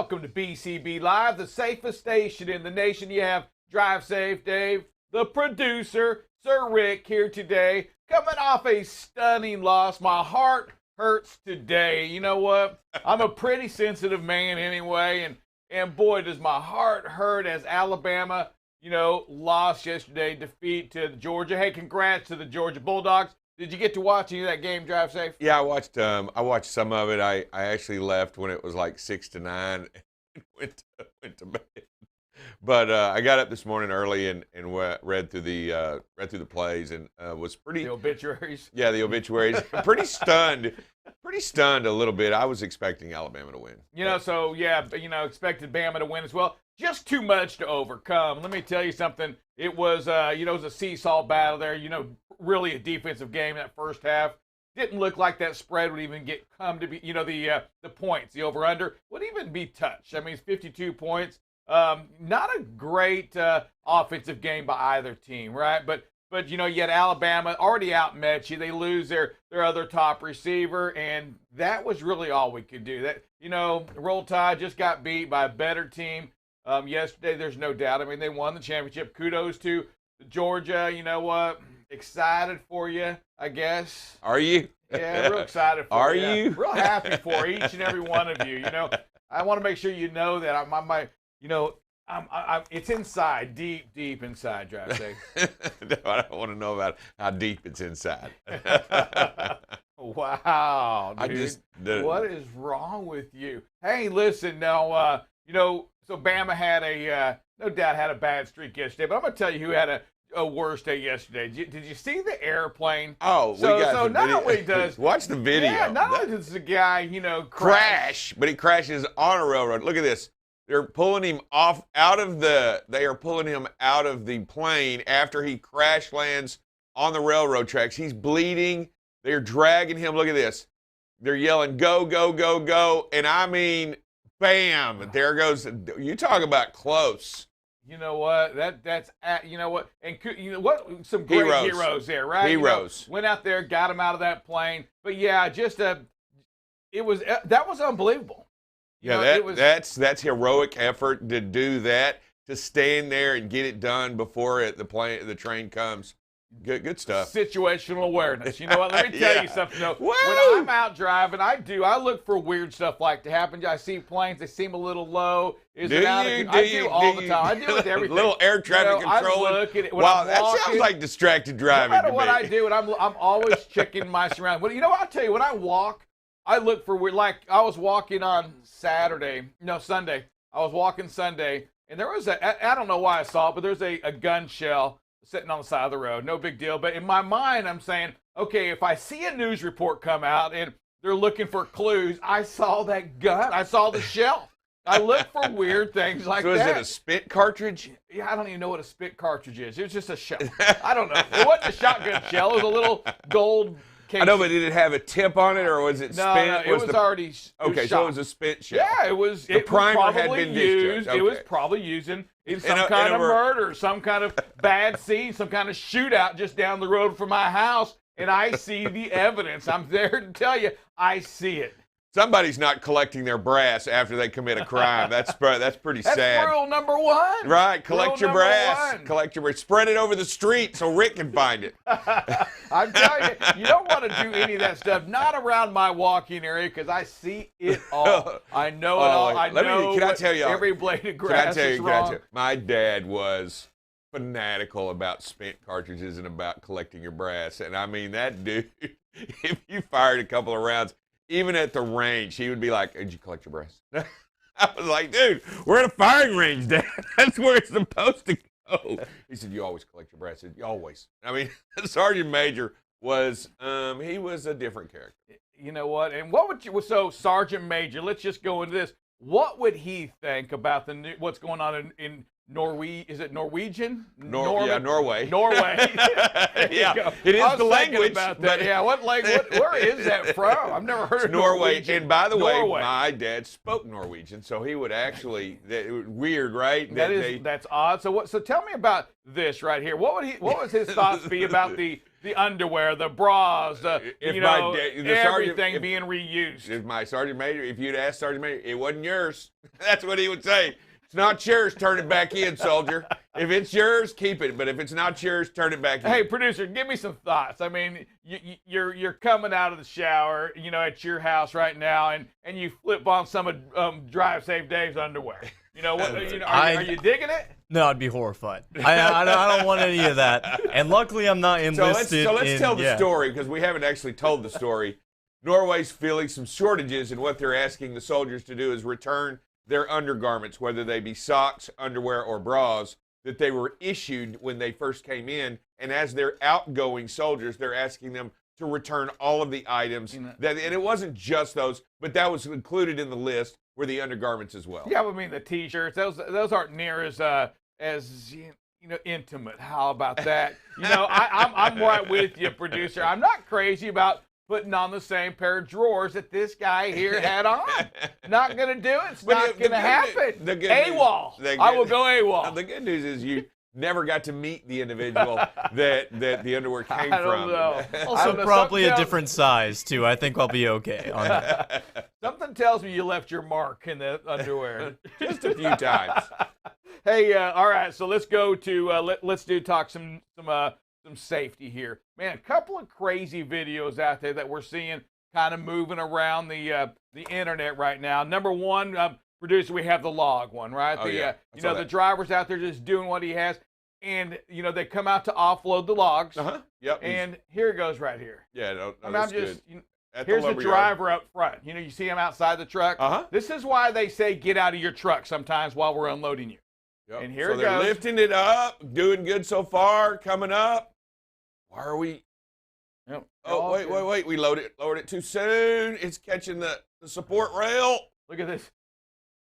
Welcome to BCB Live, the safest station in the nation. You have Drive Safe Dave, the producer, Sir Rick here today, coming off a stunning loss. My heart hurts today. You know what? I'm a pretty sensitive man anyway, and boy, does my heart hurt as Alabama, lost yesterday, defeat to Georgia. Hey, congrats to the Georgia Bulldogs. Did you get to watch any of that game, Drive Safe? Yeah, I watched some of it. I actually left when it was like 6-9 and went to bed. But I got up this morning early and read through the plays and was pretty. The obituaries. Yeah, the obituaries. Pretty stunned a little bit. I was expecting Alabama to win. Expected Bama to win as well. Just too much to overcome. Let me tell you something. It was, it was a seesaw battle there. Really a defensive game that first half. Didn't look like that spread would even come to be, the points, the over-under would even be touched. I mean, it's 52 points. Not a great offensive game by either team, right? But you had Alabama already outmatched you. They lose their other top receiver, and that was really all we could do. That Roll Tide just got beat by a better team yesterday. There's no doubt. I mean, they won the championship. Kudos to Georgia. You know what? Excited for you, I guess. Are you? Yeah, real excited for you. Are you? Real happy for each and every one of you. I want to make sure you know that it's inside, deep inside, Drive Safe. No, I don't want to know about how deep it's inside. Wow, dude. What is wrong with you? Hey, listen, now, so Bama had no doubt had a bad streak yesterday, but I'm going to tell you who had a worse day yesterday. Did you see the airplane? Oh, so not only does watch the video. Yeah, not only does the guy crash, but he crashes on a railroad. Look at this. They're pulling him They are pulling him out of the plane after he crash lands on the railroad tracks. He's bleeding. They're dragging him. Look at this. They're yelling, "Go, go, go, go!" And I mean, bam! There goes. You talk about close. You know what? That's and some great heroes there, right? Heroes went out there, got him out of that plane. But yeah, that was unbelievable. That's heroic effort to do that, to stand there and get it done before the train comes. Good stuff. Situational awareness. You know what? Let me tell you something, though. Woo! When I'm out driving, I look for weird stuff like to happen. I see planes, they seem a little low. I do all the time. I do it with everything. Little air traffic control. I look at it when wow, I'm that walking. sounds like distracted driving. No matter what I do, and I'm always checking my surroundings. Well, I'll tell you, when I walk, I look for weird. Like I was walking on Sunday. I was walking Sunday, and there was I don't know why I saw it, but there's a gun shell sitting on the side of the road. No big deal. But in my mind, I'm saying, okay, if I see a news report come out and they're looking for clues, I saw that gun. I saw the shell. I look for weird things like that. So is it a spit cartridge? Yeah, I don't even know what a spit cartridge is. It was just a shell. I don't know. It wasn't a shotgun shell. It was a little gold case. I know, but did it have a tip on it, or was it spent? No, it was already okay, so it was a spit shell. Yeah, it was. The primer had been used. Okay. It was probably using some kind of murder, some kind of bad scene, some kind of shootout just down the road from my house, and I see the evidence. I'm there to tell you, I see it. Somebody's not collecting their brass after they commit a crime. That's pretty sad. That's rule number one. Right, collect your brass. Collect your brass. Spread it over the street so Rick can find it. I'm telling you, you don't want to do any of that stuff. Not around my walking area, because I see it all. I know it all. Can I tell you, every blade of grass is wrong. My dad was fanatical about spent cartridges and about collecting your brass. And I mean, that dude, if you fired a couple of rounds, even at the range, he would be like, "Did you collect your brass?" I was like, "Dude, we're at a firing range, Dad. That's where it's supposed to go." He said, "You always collect your brass." I said, "You always." I mean, Sergeant Major was, he was a different character. You know what? And so Sergeant Major, let's just go into this. What would he think about what's going on in Is it Norwegian? Yeah, Norway. Norway. Yeah, it is the language. About that. Yeah, what language? Where is that from? I've never heard of Norway. Norwegian. And by the way, my dad spoke Norwegian, so he would actually. Weird, right? That's odd. So tell me about this right here. What was his thoughts be about the underwear, the bras, everything being reused? If my sergeant major, if you'd asked sergeant major, it wasn't yours. That's what he would say. It's not yours. Turn it back in, soldier. If it's yours, keep it. But if it's not yours, turn it back in. Hey, producer, give me some thoughts. I mean, you're coming out of the shower, at your house right now, and you flip on some of Drive Safe Dave's underwear. Are you digging it? No, I'd be horrified. I don't want any of that. And luckily, I'm not enlisted. So let's tell the story, because we haven't actually told the story. Norway's feeling some shortages, and what they're asking the soldiers to do is return their undergarments, whether they be socks, underwear, or bras, that they were issued when they first came in. And as they're outgoing soldiers, they're asking them to return all of the items. And it wasn't just those, but that was included in the list, were the undergarments as well. Yeah, I mean the T-shirts, those aren't near as intimate. How about that? I'm right with you, producer. I'm not crazy about putting on the same pair of drawers that this guy here had on. Not going to do it. It's not going to happen. AWOL. I will go AWOL. The good news is you never got to meet the individual that the underwear came from. I don't know. Also, probably a different size, too. I think I'll be okay on that. Something tells me you left your mark in the underwear. Just a few times. Hey, all right, so let's go to, let's talk some safety here. Man, a couple of crazy videos out there that we're seeing kind of moving around the internet right now. Number one, producer, we have the log one, right? Oh, yeah. The driver's out there just doing what he has, and they come out to offload the logs. Yep. And here it goes right here. Yeah, I'm just here's the driver up front. You see him outside the truck. This is why they say get out of your truck sometimes while we're unloading you. Yep. And here so it they're goes. Lifting it up, doing good so far, coming up. Why are we? Yep. Oh, wait. We lowered it too soon. It's catching the support rail. Look at this.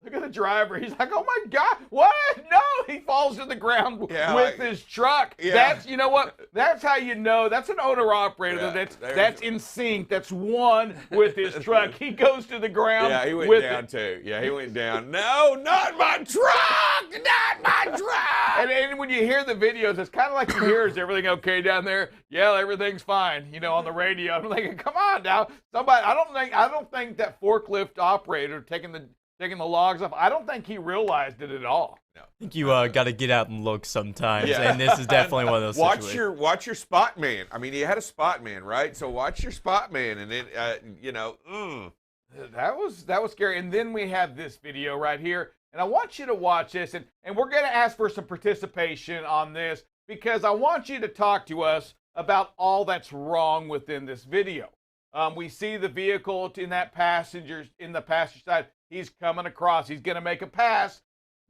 Look at the driver. He's like, oh my God, what? No, he falls to the ground with his truck. Yeah. That's, you know what? That's how you know. That's an owner-operator. That's in sync. That's one with his truck. He goes to the ground. Yeah, he went down too. Yeah, he went down. No, not my truck! Not my truck! And when you hear the videos, it's kind of like you hear, is everything okay down there? Yeah, everything's fine. On the radio. I'm thinking, come on now. Somebody, I don't think that forklift operator taking the logs off, I don't think he realized it at all. No. I think you got to get out and look sometimes, and this is definitely one of those situations. Watch your spot man. I mean, he had a spot man, right? So watch your spot man, and then, That was scary. And then we have this video right here, and I want you to watch this, and we're going to ask for some participation on this, because I want you to talk to us about all that's wrong within this video. We see the vehicle in the passenger side. He's coming across. He's going to make a pass.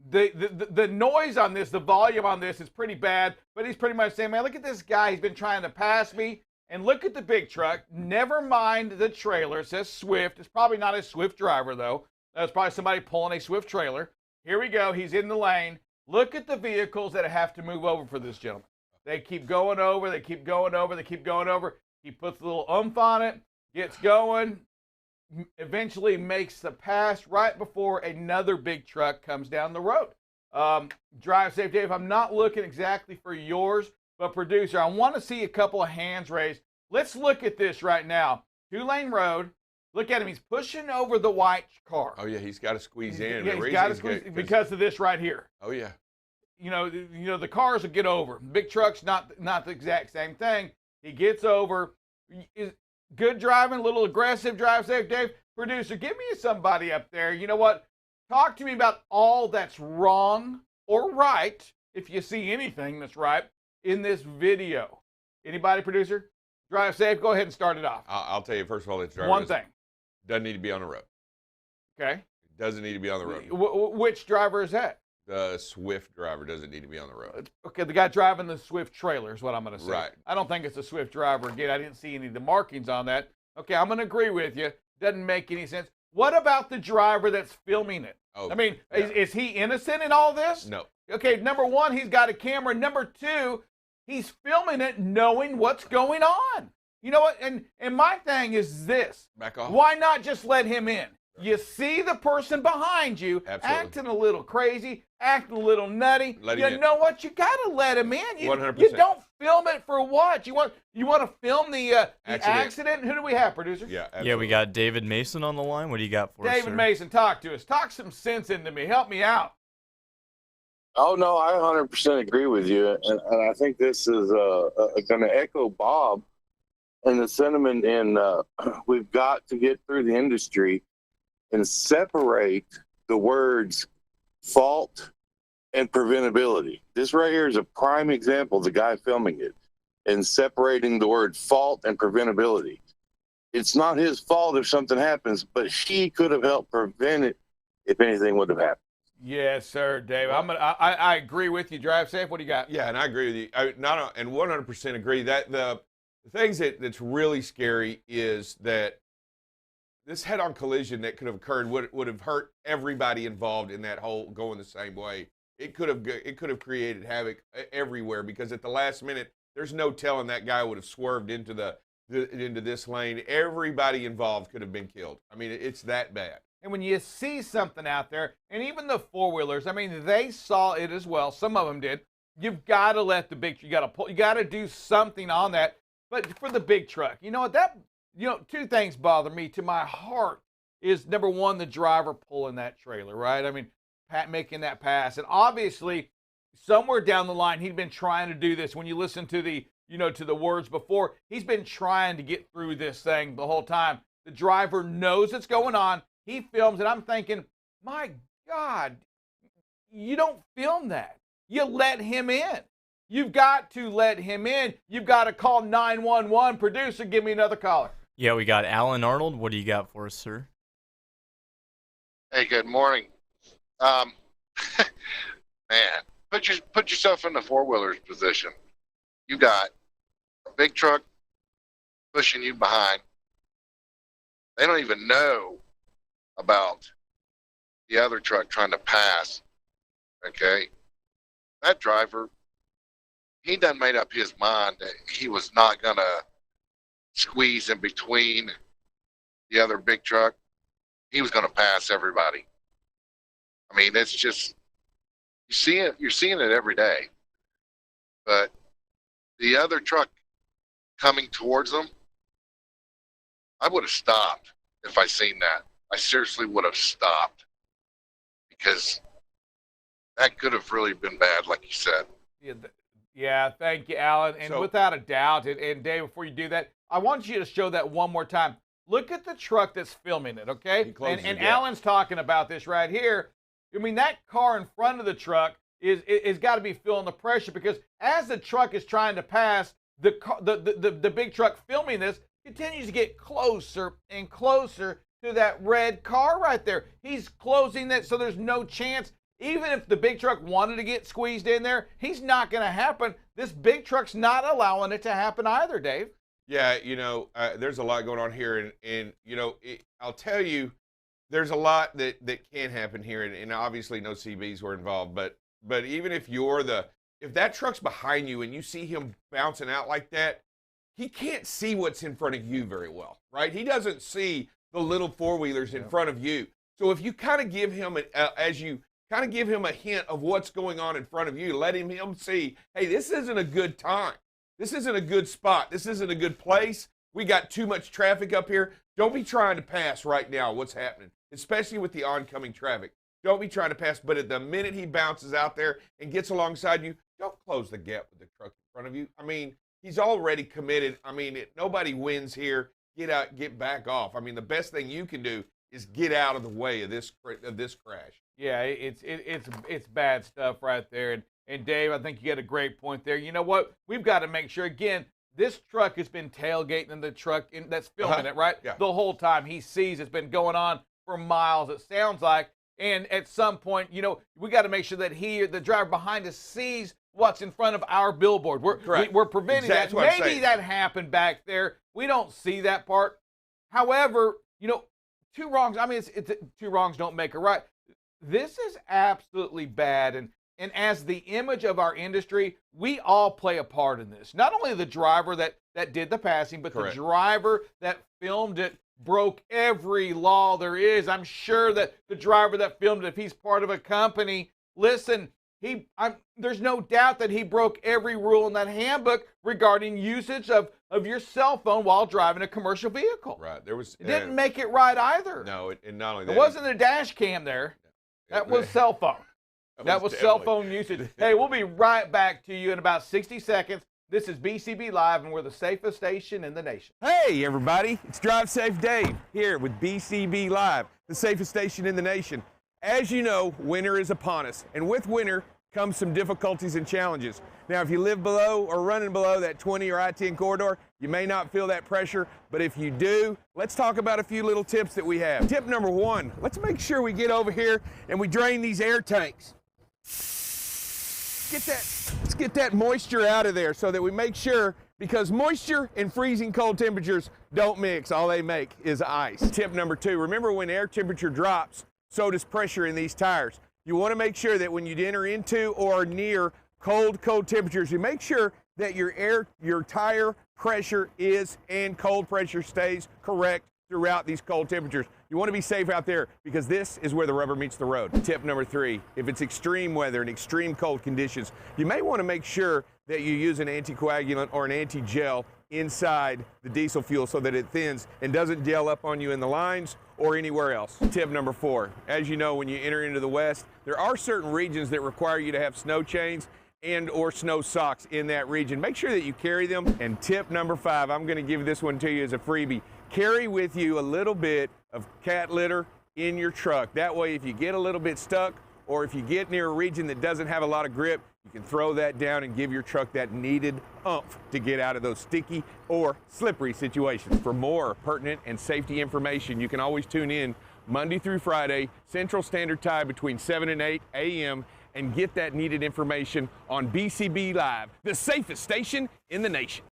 The noise on this, the volume on this is pretty bad, but he's pretty much saying, man, look at this guy. He's been trying to pass me. And look at the big truck. Never mind the trailer. It says Swift. It's probably not a Swift driver, though. That's probably somebody pulling a Swift trailer. Here we go. He's in the lane. Look at the vehicles that have to move over for this gentleman. They keep going over. They keep going over. They keep going over. He puts a little oomph on it, gets going, eventually makes the pass right before another big truck comes down the road. Drive Safe Dave, I'm not looking exactly for yours, but producer, I want to see a couple of hands raised. Let's look at this right now. 2-lane road. Look at him. He's pushing over the white car. Oh, yeah, he's got to squeeze in. Yeah, he's got to squeeze because of this right here. Oh, yeah. The cars will get over. Big trucks, not the exact same thing. He gets over. Good driving, a little aggressive. Drive Safe Dave. Producer, give me somebody up there. You know what? Talk to me about all that's wrong or right, if you see anything that's right, in this video. Anybody, producer? Drive Safe, go ahead and start it off. I'll tell you, first of all, this driver one thing. Doesn't need to be on the road. Okay. Doesn't need to be on the road. Which driver is that? The Swift driver doesn't need to be on the road. Okay, the guy driving the Swift trailer is what I'm going to say. Right. I don't think it's a Swift driver. Again, I didn't see any of the markings on that. Okay, I'm going to agree with you. Doesn't make any sense. What about the driver that's filming it? Oh, I mean, yeah. is he innocent in all this? No. Okay, number one, he's got a camera. Number two, he's filming it knowing what's going on. You know what? And my thing is this. Back off. Why not just let him in? You see the person behind you Absolutely. acting a little crazy, acting a little nutty. Let you him in. know what? You got to let him in. You 100%. You don't film it for what? You want to film the Accident. accident? Who do we have, producer? Yeah, absolutely. Yeah, we got David Mason on the line. What do you got for us, David sir? Mason, talk to us. Talk some sense into me. Help me out. Oh no, I 100% agree with you, and I think this is going to echo Bob and the sentiment in we've got to get through the industry and separate the words fault and preventability. This right here is a prime example of the guy filming it and separating the word fault and preventability. It's not his fault if something happens, but he could have helped prevent it if anything would have happened. Yes, sir, Dave. I agree with you. Drive safe. What do you got? Yeah, and I agree with you. And 100% agree that the things that's really scary is that this head-on collision that could have occurred would have hurt everybody involved in that whole going the same way. It could have created havoc everywhere because at the last minute, there's no telling that guy would have swerved into into this lane. Everybody involved could have been killed. I mean, it's that bad. And when you see something out there, and even the four-wheelers, I mean, they saw it as well. Some of them did. You've got to let the big, you got to do something on that. But for the big truck, you know what, two things bother me to my heart is number one, the driver pulling that trailer, right? I mean, Pat making that pass. And obviously, somewhere down the line, he'd been trying to do this. When you listen to to the words before, he's been trying to get through this thing the whole time. The driver knows what's going on. He films it. I'm thinking, my God, you don't film that. You let him in. You've got to let him in. You've got to call 911. Producer, give me another caller. Yeah, we got Alan Arnold. What do you got for us, sir? Hey, good morning. Man, put yourself in the four-wheeler's position. You got a big truck pushing you behind. They don't even know about the other truck trying to pass. Okay? That driver, he done made up his mind that he was not going to squeeze in between the other big truck. He was going to pass everybody. I mean, it's just, you're seeing it every day. But the other truck coming towards them, I would have stopped if I seen that. I seriously would have stopped because that could have really been bad, like you said. Yeah, thank you, Alan. And without a doubt, and Dave, before you do that, I want you to show that one more time. Look at the truck that's filming it, okay? And Alan's talking about this right here. I mean, that car in front of the truck is got to be feeling the pressure because as the truck is trying to pass, the big truck filming this continues to get closer and closer to that red car right there. He's closing that so there's no chance. Even if the big truck wanted to get squeezed in there, he's not going to happen. This big truck's not allowing it to happen either, Dave. Yeah, there's a lot going on here, and I'll tell you, there's a lot that can happen here, and obviously no CBs were involved, but even if if that truck's behind you and you see him bouncing out like that, he can't see what's in front of you very well, right? He doesn't see the little four-wheelers in front of you. So if you kind of give him a hint of what's going on in front of you, let him see, hey, this isn't a good time. This isn't a good spot. This isn't a good place. We got too much traffic up here. Don't be trying to pass right now what's happening, especially with the oncoming traffic. Don't be trying to pass, but at the minute he bounces out there and gets alongside you, don't close the gap with the truck in front of you. I mean, he's already committed. I mean, nobody wins here. Get out, get back off. I mean, the best thing you can do is get out of the way of this crash. Yeah, it's bad stuff right there. And Dave, I think you got a great point there. You know what? We've got to make sure, again, this truck has been tailgating the truck that's filming it, right? Yeah. The whole time. He sees it's been going on for miles, it sounds like. And at some point, we got to make sure that the driver behind us sees what's in front of our billboard. We're preventing that. Maybe that happened back there. We don't see that part. However, two wrongs, I mean, it's two wrongs don't make a right. This is absolutely bad. And And as the image of our industry, we all play a part in this. Not only the driver that did the passing, but Correct. the driver that filmed it broke every law there is. I'm sure that the driver that filmed it, if he's part of a company, listen, there's no doubt that he broke every rule in that handbook regarding usage of your cell phone while driving a commercial vehicle. Right. There was. It didn't make it right either. No, and not only that. It wasn't a dash cam there. That was cell phone. That was cell phone usage. Hey, we'll be right back to you in about 60 seconds. This is BCB Live, and we're the safest station in the nation. Hey, everybody. It's Drive Safe Dave here with BCB Live, the safest station in the nation. As you know, winter is upon us, and with winter comes some difficulties and challenges. Now, if you live below or running below that 20 or I-10 corridor, you may not feel that pressure, but if you do, let's talk about a few little tips that we have. Tip number one, let's make sure we get over here and we drain these air tanks. Let's get that moisture out of there so that we make sure, because moisture and freezing cold temperatures don't mix. All they make is ice. Tip number two, remember when air temperature drops, so does pressure in these tires. You want to make sure that when you enter into or near cold temperatures, you make sure that your tire pressure is and cold pressure stays correct throughout these cold temperatures. You want to be safe out there because this is where the rubber meets the road. Tip number three, if it's extreme weather and extreme cold conditions, you may want to make sure that you use an anticoagulant or an anti-gel inside the diesel fuel so that it thins and doesn't gel up on you in the lines or anywhere else. Tip number four, as you know, when you enter into the West, there are certain regions that require you to have snow chains and or snow socks in that region. Make sure that you carry them. And tip number five, I'm going to give this one to you as a freebie. Carry with you a little bit of cat litter in your truck. That way, if you get a little bit stuck or if you get near a region that doesn't have a lot of grip, you can throw that down and give your truck that needed oomph to get out of those sticky or slippery situations. For more pertinent and safety information, you can always tune in Monday through Friday, Central Standard Time between 7 and 8 a.m. and get that needed information on BCB Live, the safest station in the nation.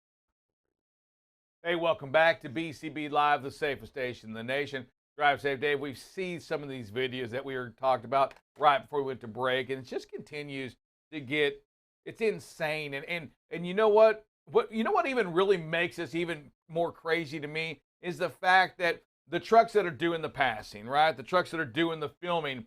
Hey, welcome back to BCB Live, the safest station in the nation. Drive Safe Dave. We've seen some of these videos that we were talked about right before we went to break, and it just continues to get, it's insane. And you know what? You know what even really makes this even more crazy to me is the fact that the trucks that are doing the passing, right? The trucks that are doing the filming,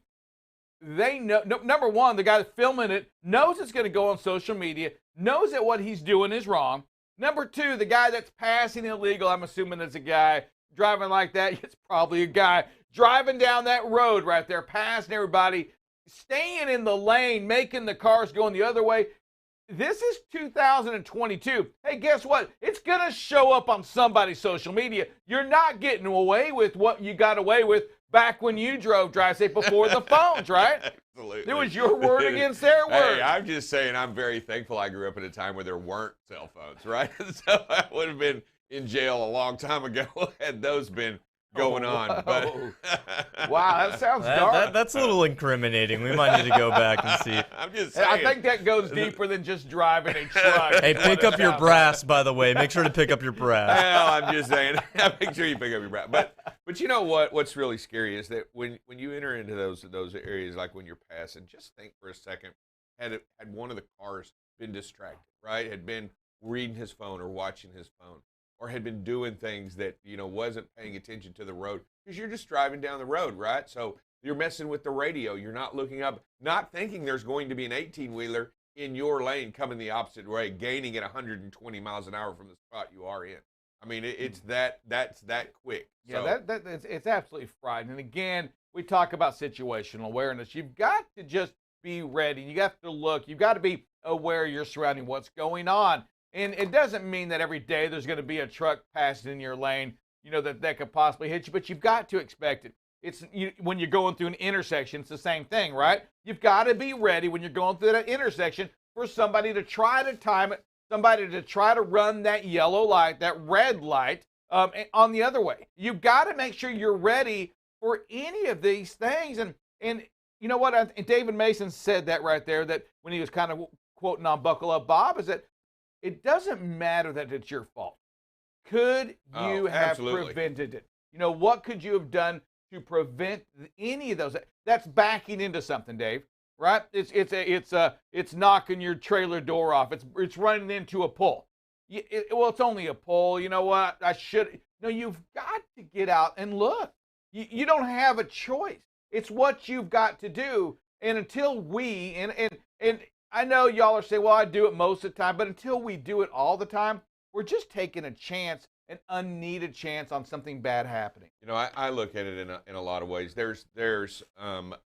they know, number one, the guy that's filming it knows it's going to go on social media, knows that what he's doing is wrong. Number two, the guy that's passing illegal, I'm assuming it's a guy driving like that. It's probably a guy driving down that road right there, passing everybody, staying in the lane, making the cars going the other way. This is 2022. Hey, guess what? It's going to show up on somebody's social media. You're not getting away with what you got away with back when you drove Drive Safe before the phones, right? Absolutely. It was your word against their word. Hey, I'm just saying, I'm very thankful I grew up at a time where there weren't cell phones, right? So I would have been in jail a long time ago had those been going on. But wow, that sounds dark. That's a little incriminating. We might need to go back and see. I'm just saying. I think that goes deeper than just driving a truck. Hey, pick up your brass, by the way. Make sure to pick up your brass. Well, I'm just saying. Make sure you pick up your brass. But you know what? What's really scary is that when you enter into those areas, like when you're passing, just think for a second. Had one of the cars been distracted, right? Had been reading his phone or watching his phone, or had been doing things that, wasn't paying attention to the road, because you're just driving down the road, right? So you're messing with the radio. You're not looking up, not thinking there's going to be an 18-wheeler in your lane coming the opposite way, gaining at 120 miles an hour from the spot you are in. I mean, that's that quick. Yeah, So, it's absolutely frightening. And again, we talk about situational awareness. You've got to just be ready. You have to look. You've got to be aware of your surrounding, what's going on. And it doesn't mean that every day there's going to be a truck passing in your lane, that could possibly hit you, but you've got to expect it. When you're going through an intersection, it's the same thing, right? You've got to be ready when you're going through that intersection for somebody to try to time it, somebody to try to run that yellow light, that red light on the other way. You've got to make sure you're ready for any of these things. And you know what? David Mason said that right there, that when he was kind of quoting on Buckle Up Bob, is that it doesn't matter that it's your fault. Could you have prevented it? What could you have done to prevent any of those? That's backing into something, Dave. right? It's knocking your trailer door off. It's running into a pole. Well, it's only a pole. You know what? No, you've got to get out and look. You don't have a choice. It's what you've got to do. And until and I know y'all are saying, well, I do it most of the time, but until we do it all the time, we're just taking a chance, an unneeded chance on something bad happening. You know, I look at it in a lot of ways. There's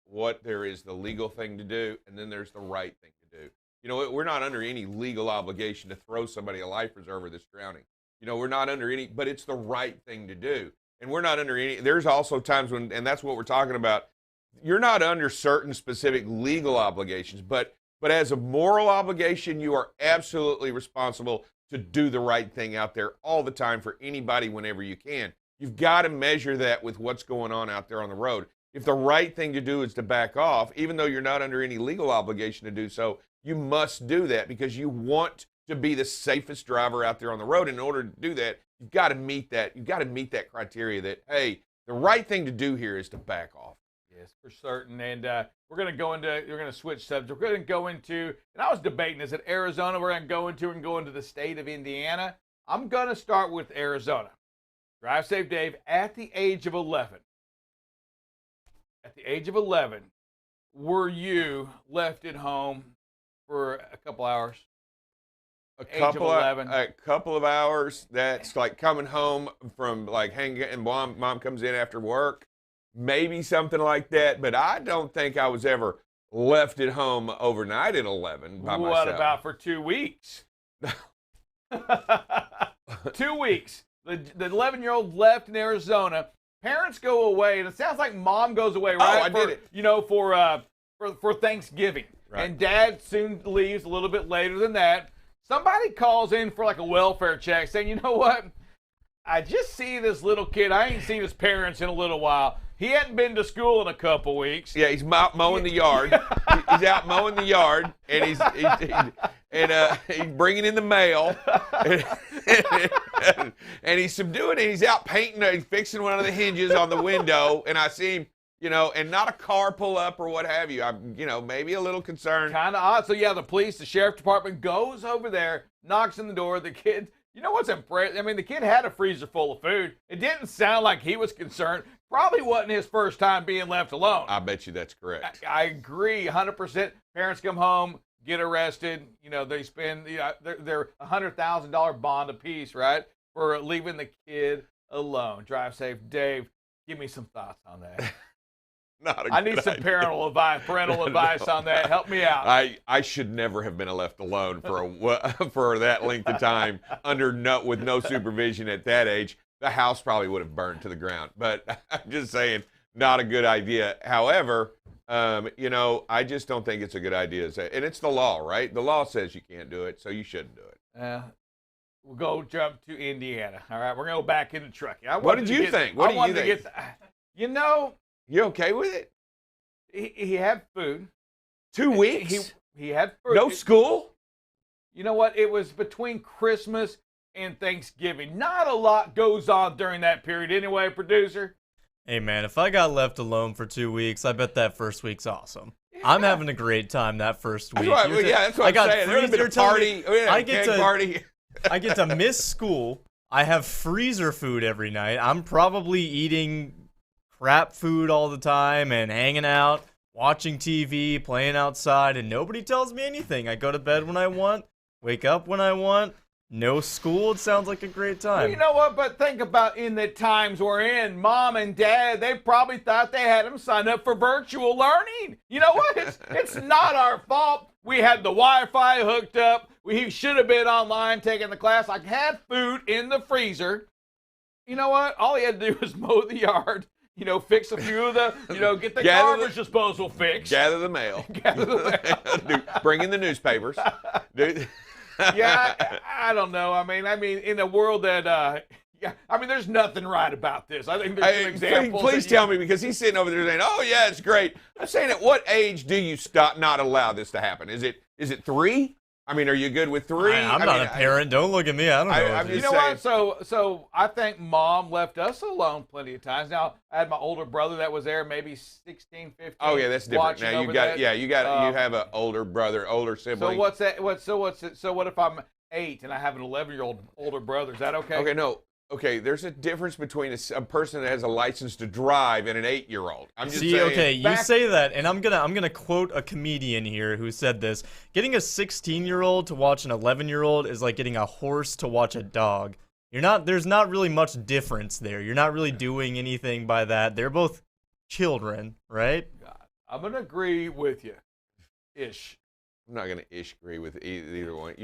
what there is the legal thing to do, and then there's the right thing to do. You know, we're not under any legal obligation to throw somebody a life preserver that's drowning. You know, we're not under any, but it's the right thing to do. And we're not under any, there's also times when, and that's what we're talking about, you're not under certain specific legal obligations, but as a moral obligation, you are absolutely responsible to do the right thing out there all the time for anybody whenever you can. You've got to measure that with what's going on out there on the road. If the right thing to do is to back off, even though you're not under any legal obligation to do so, you must do that because you want to be the safest driver out there on the road. In order to do that, you've got to meet that. You've got to meet that criteria that, hey, the right thing to do here is to back off. Yes, for certain. And we're going to switch subjects. We're going to go into, and I was debating, is it Arizona we're going to go into and go into the state of Indiana? I'm going to start with Arizona. Drive Safe Dave, at the age of 11, were you left at home for a couple hours? A couple of hours. That's like coming home from like hanging, and mom comes in after work. Maybe something like that, but I don't think I was ever left at home overnight at 11 by myself. What about for 2 weeks? 2 weeks. The 11-year-old left in Arizona. Parents go away, and it sounds like mom goes away, right? Oh, I did it. You know, for Thanksgiving. Right. And dad soon leaves a little bit later than that. Somebody calls in for like a welfare check saying, you know what? I just see this little kid. I ain't seen his parents in a little while. He hadn't been to school in a couple weeks. Yeah, he's mowing the yard. He's out mowing the yard, and he's bringing in the mail, and he's subduing it. He's out painting. He's fixing one of the hinges on the window, and I see him, you know, and not a car pull up or what have you. I'm, you know, maybe a little concerned. Kind of odd. So yeah, the police, the sheriff department goes over there, knocks on the door. The kid. You know what's impressive? I mean, the kid had a freezer full of food. It didn't sound like he was concerned. Probably wasn't his first time being left alone. I bet you that's correct. I agree 100%. Parents come home, get arrested. You know, they spend they're $100,000 bond apiece, right, for leaving the kid alone. Drive Safe Dave, give me some thoughts on that. I need some parental advice on that. Help me out. I should never have been left alone for that length of time with no supervision at that age. The house probably would have burned to the ground. But I'm just saying, not a good idea. However, you know, I just don't think it's a good idea. And it's the law, right? The law says you can't do it, so you shouldn't do it. We'll go jump to Indiana. All right, we're going to go back into trucking. What did you think? What do you think? You know. You okay with it? He had food. 2 weeks? He had food. No school? You know what? It was between Christmas and Thanksgiving. Not a lot goes on during that period anyway, producer. Hey, man, if I got left alone for 2 weeks, I bet that first week's awesome. Yeah. I'm having a great time that first week. That's what I'm saying. There's been a party. I get to miss school. I have freezer food every night. I'm probably eating crap food all the time and hanging out, watching TV, playing outside, and nobody tells me anything. I go to bed when I want, wake up when I want. No school. It sounds like a great time. Well, you know what? But think about in the times we're in, mom and dad, they probably thought they had them sign up for virtual learning. You know what? It's not our fault. We had the Wi-Fi hooked up. We should have been online taking the class. I had food in the freezer. You know what? All he had to do was mow the yard. You know, fix a few of the, you know, get the garbage disposal fixed. Gather the mail. Bring in the newspapers. Yeah, I don't know. I mean, in a world that, there's nothing right about this. I think there's some examples. Please tell me, because he's sitting over there saying, oh, yeah, it's great. I'm saying, at what age do you not allow this to happen? Is it 3? I mean, are you good with 3? I'm not a parent. Don't look at me. I don't know. I'm if just You know saying. what? So I think mom left us alone plenty of times. Now I had my older brother that was there, maybe 16, 15. Oh yeah, that's different. watching Now you over got that. you have an older brother, older sibling. So what's that? So what if I'm 8 and I have an 11-year-old older brother? Is that okay? Okay, no. Okay, there's a difference between a person that has a license to drive and an 8-year-old. I'm just See, saying. okay, you say that, and I'm gonna quote a comedian here who said this: getting a 16-year-old to watch an 11-year-old is like getting a horse to watch a dog. There's not really much difference there. You're not really doing anything by that. They're both children, right? God, I'm gonna agree with you, ish. I'm not gonna agree with either one.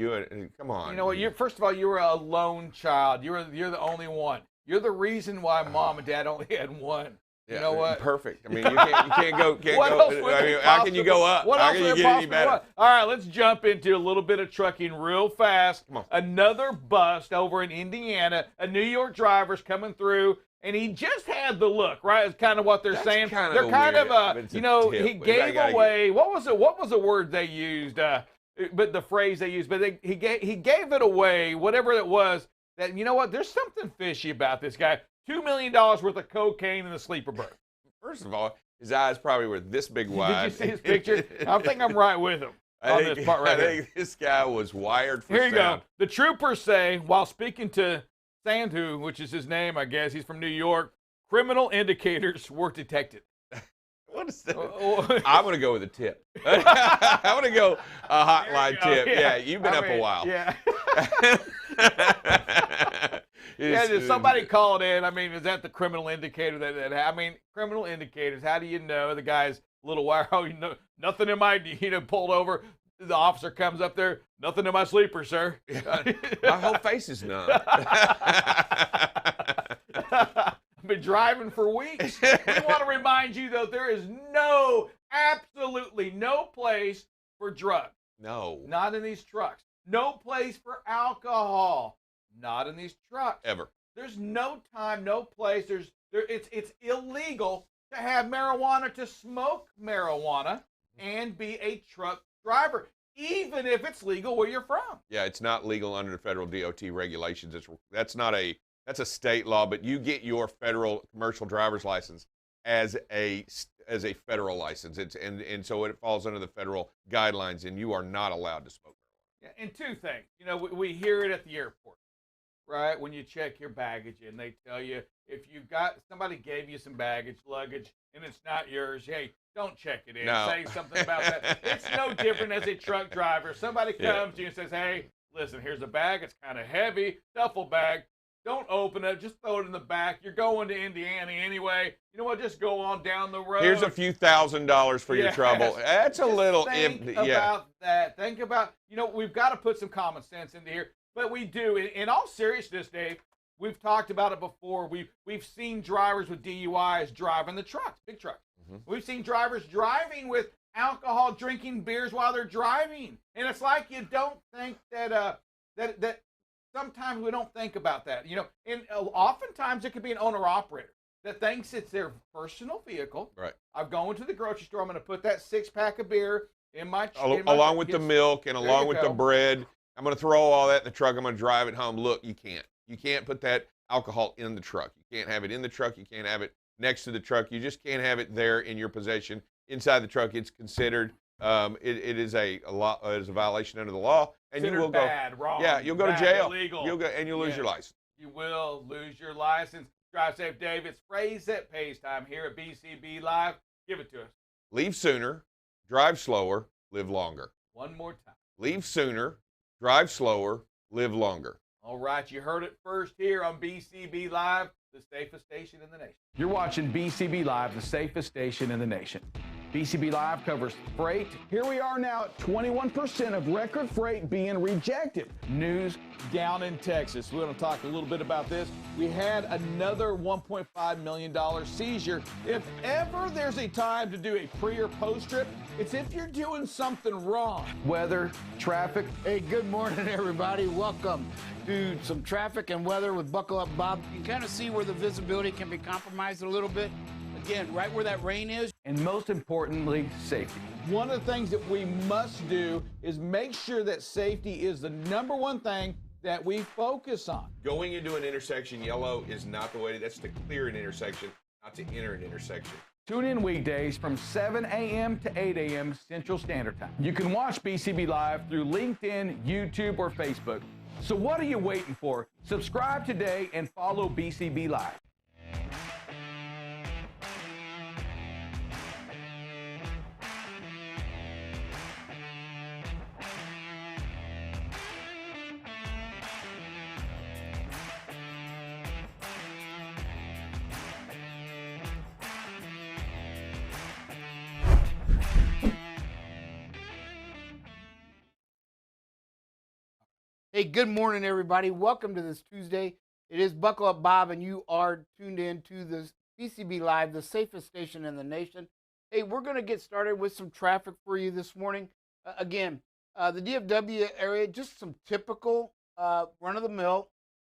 Come on. You know what? First of all, you were a lone child. You're the only one. You're the reason why mom and dad only had one. Yeah, you know what? Perfect. I mean, you can't go. What else would I be mean, how can you go possible? up? What How else can you would get any possibly better? what? All right, let's jump into a little bit of trucking real fast. Come on. Another bust over in Indiana. A New York driver's coming through, and he just had the look, right? It's kind of what they're That's saying. kinda They're kind weird, of but it's a tip. he gave away. What was the word they used? But the phrase they used. But he gave it away. Whatever it was. That you know what? There's something fishy about this guy. $2 million worth of cocaine in the sleeper berth. First of all, his eyes probably were this big wide. Did you see his picture? I think I'm right with him on this part right I here. think this guy was wired for Here you sound. go. The troopers say, while speaking to Sandhu, which is his name, I guess, he's from New York, criminal indicators were detected. What is that? I'm going to go with a tip. I'm going to go a hotline There you tip. go. Yeah, you've been up a while. Yeah. Yeah, did somebody called in? I mean, is that the criminal indicator that I mean, criminal indicators, how do you know the guy's a little wire? Oh, you know, nothing in my, pulled over. The officer comes up there, nothing in my sleeper, sir. My whole face is numb. I've been driving for weeks. We want to remind you, though, there is absolutely no place for drugs. No. Not in these trucks. No place for alcohol. Not in these trucks. Ever. There's no time, no place. It's illegal to have marijuana, to smoke marijuana, and be a truck driver, even if it's legal where you're from. Yeah, it's not legal under the federal DOT regulations. That's a state law, but you get your federal commercial driver's license as a federal license. And so it falls under the federal guidelines, and you are not allowed to smoke marijuana. Yeah, and two things. We hear it at the airport, right? When you check your baggage in, they tell you if somebody gave you some luggage, and it's not yours, hey, don't check it in. No. Say something about that. It's no different as a truck driver. Somebody comes to you and says, hey, listen, here's a bag. It's kind of heavy, duffel bag. Don't open it. Just throw it in the back. You're going to Indiana anyway. You know what? Just go on down the road. Here's a few $1,000s for your Yes. trouble. That's a Just little think empty. about Yeah. that. Think about, we've got to put some common sense into here. But we do. In all seriousness, Dave, we've talked about it before. We've seen drivers with DUIs driving the trucks, big trucks. Mm-hmm. We've seen drivers driving with alcohol, drinking beers while they're driving. And it's like you don't think that sometimes we don't think about that. And oftentimes it could be an owner-operator that thinks it's their personal vehicle. Right. I'm going to the grocery store. I'm going to put that 6-pack of beer in my Along with the milk and There along you with go. the bread. I'm going to throw all that in the truck. I'm going to drive it home. Look, you can't. You can't put that alcohol in the truck. You can't have it in the truck. You can't have it next to the truck. You just can't have it there in your possession. Inside the truck, it's considered it is a violation under the law, and you will bad, go. wrong, Yeah, you'll go to bad, jail. illegal. You'll go and you'll lose Yes. your license. You will lose your license. Drive safe, Dave. It's phrase that pays time here at BCB Live. Give it to us. Leave sooner, drive slower, live longer. One more time. Leave sooner, drive slower, live longer. All right, you heard it first here on BCB Live, the safest station in the nation. You're watching BCB Live, the safest station in the nation. BCB Live covers freight. Here we are now at 21% of record freight being rejected. News down in Texas. We're going to talk a little bit about this. We had another $1.5 million seizure. If ever there's a time to do a pre or post trip, it's if you're doing something wrong. Weather, traffic. Hey, good morning, everybody. Welcome to some traffic and weather with Buckle Up Bob. You can kind of see where the visibility can be compromised a little bit. Again, right where that rain is. and most importantly, safety. One of the things that we must do is make sure that safety is the number one thing that we focus on. Going into an intersection yellow is not the way. That's to clear an intersection, not to enter an intersection. Tune in weekdays from 7 a.m. to 8 a.m. Central Standard Time. You can watch BCB Live through LinkedIn, YouTube, or Facebook. So what are you waiting for? Subscribe today and follow BCB Live. Hey, good morning, everybody. Welcome to this Tuesday. It is Buckle Up Bob, and you are tuned in to this BCB Live, the safest station in the nation. Hey, we're going to get started with some traffic for you this morning. The DFW area, just some typical run-of-the-mill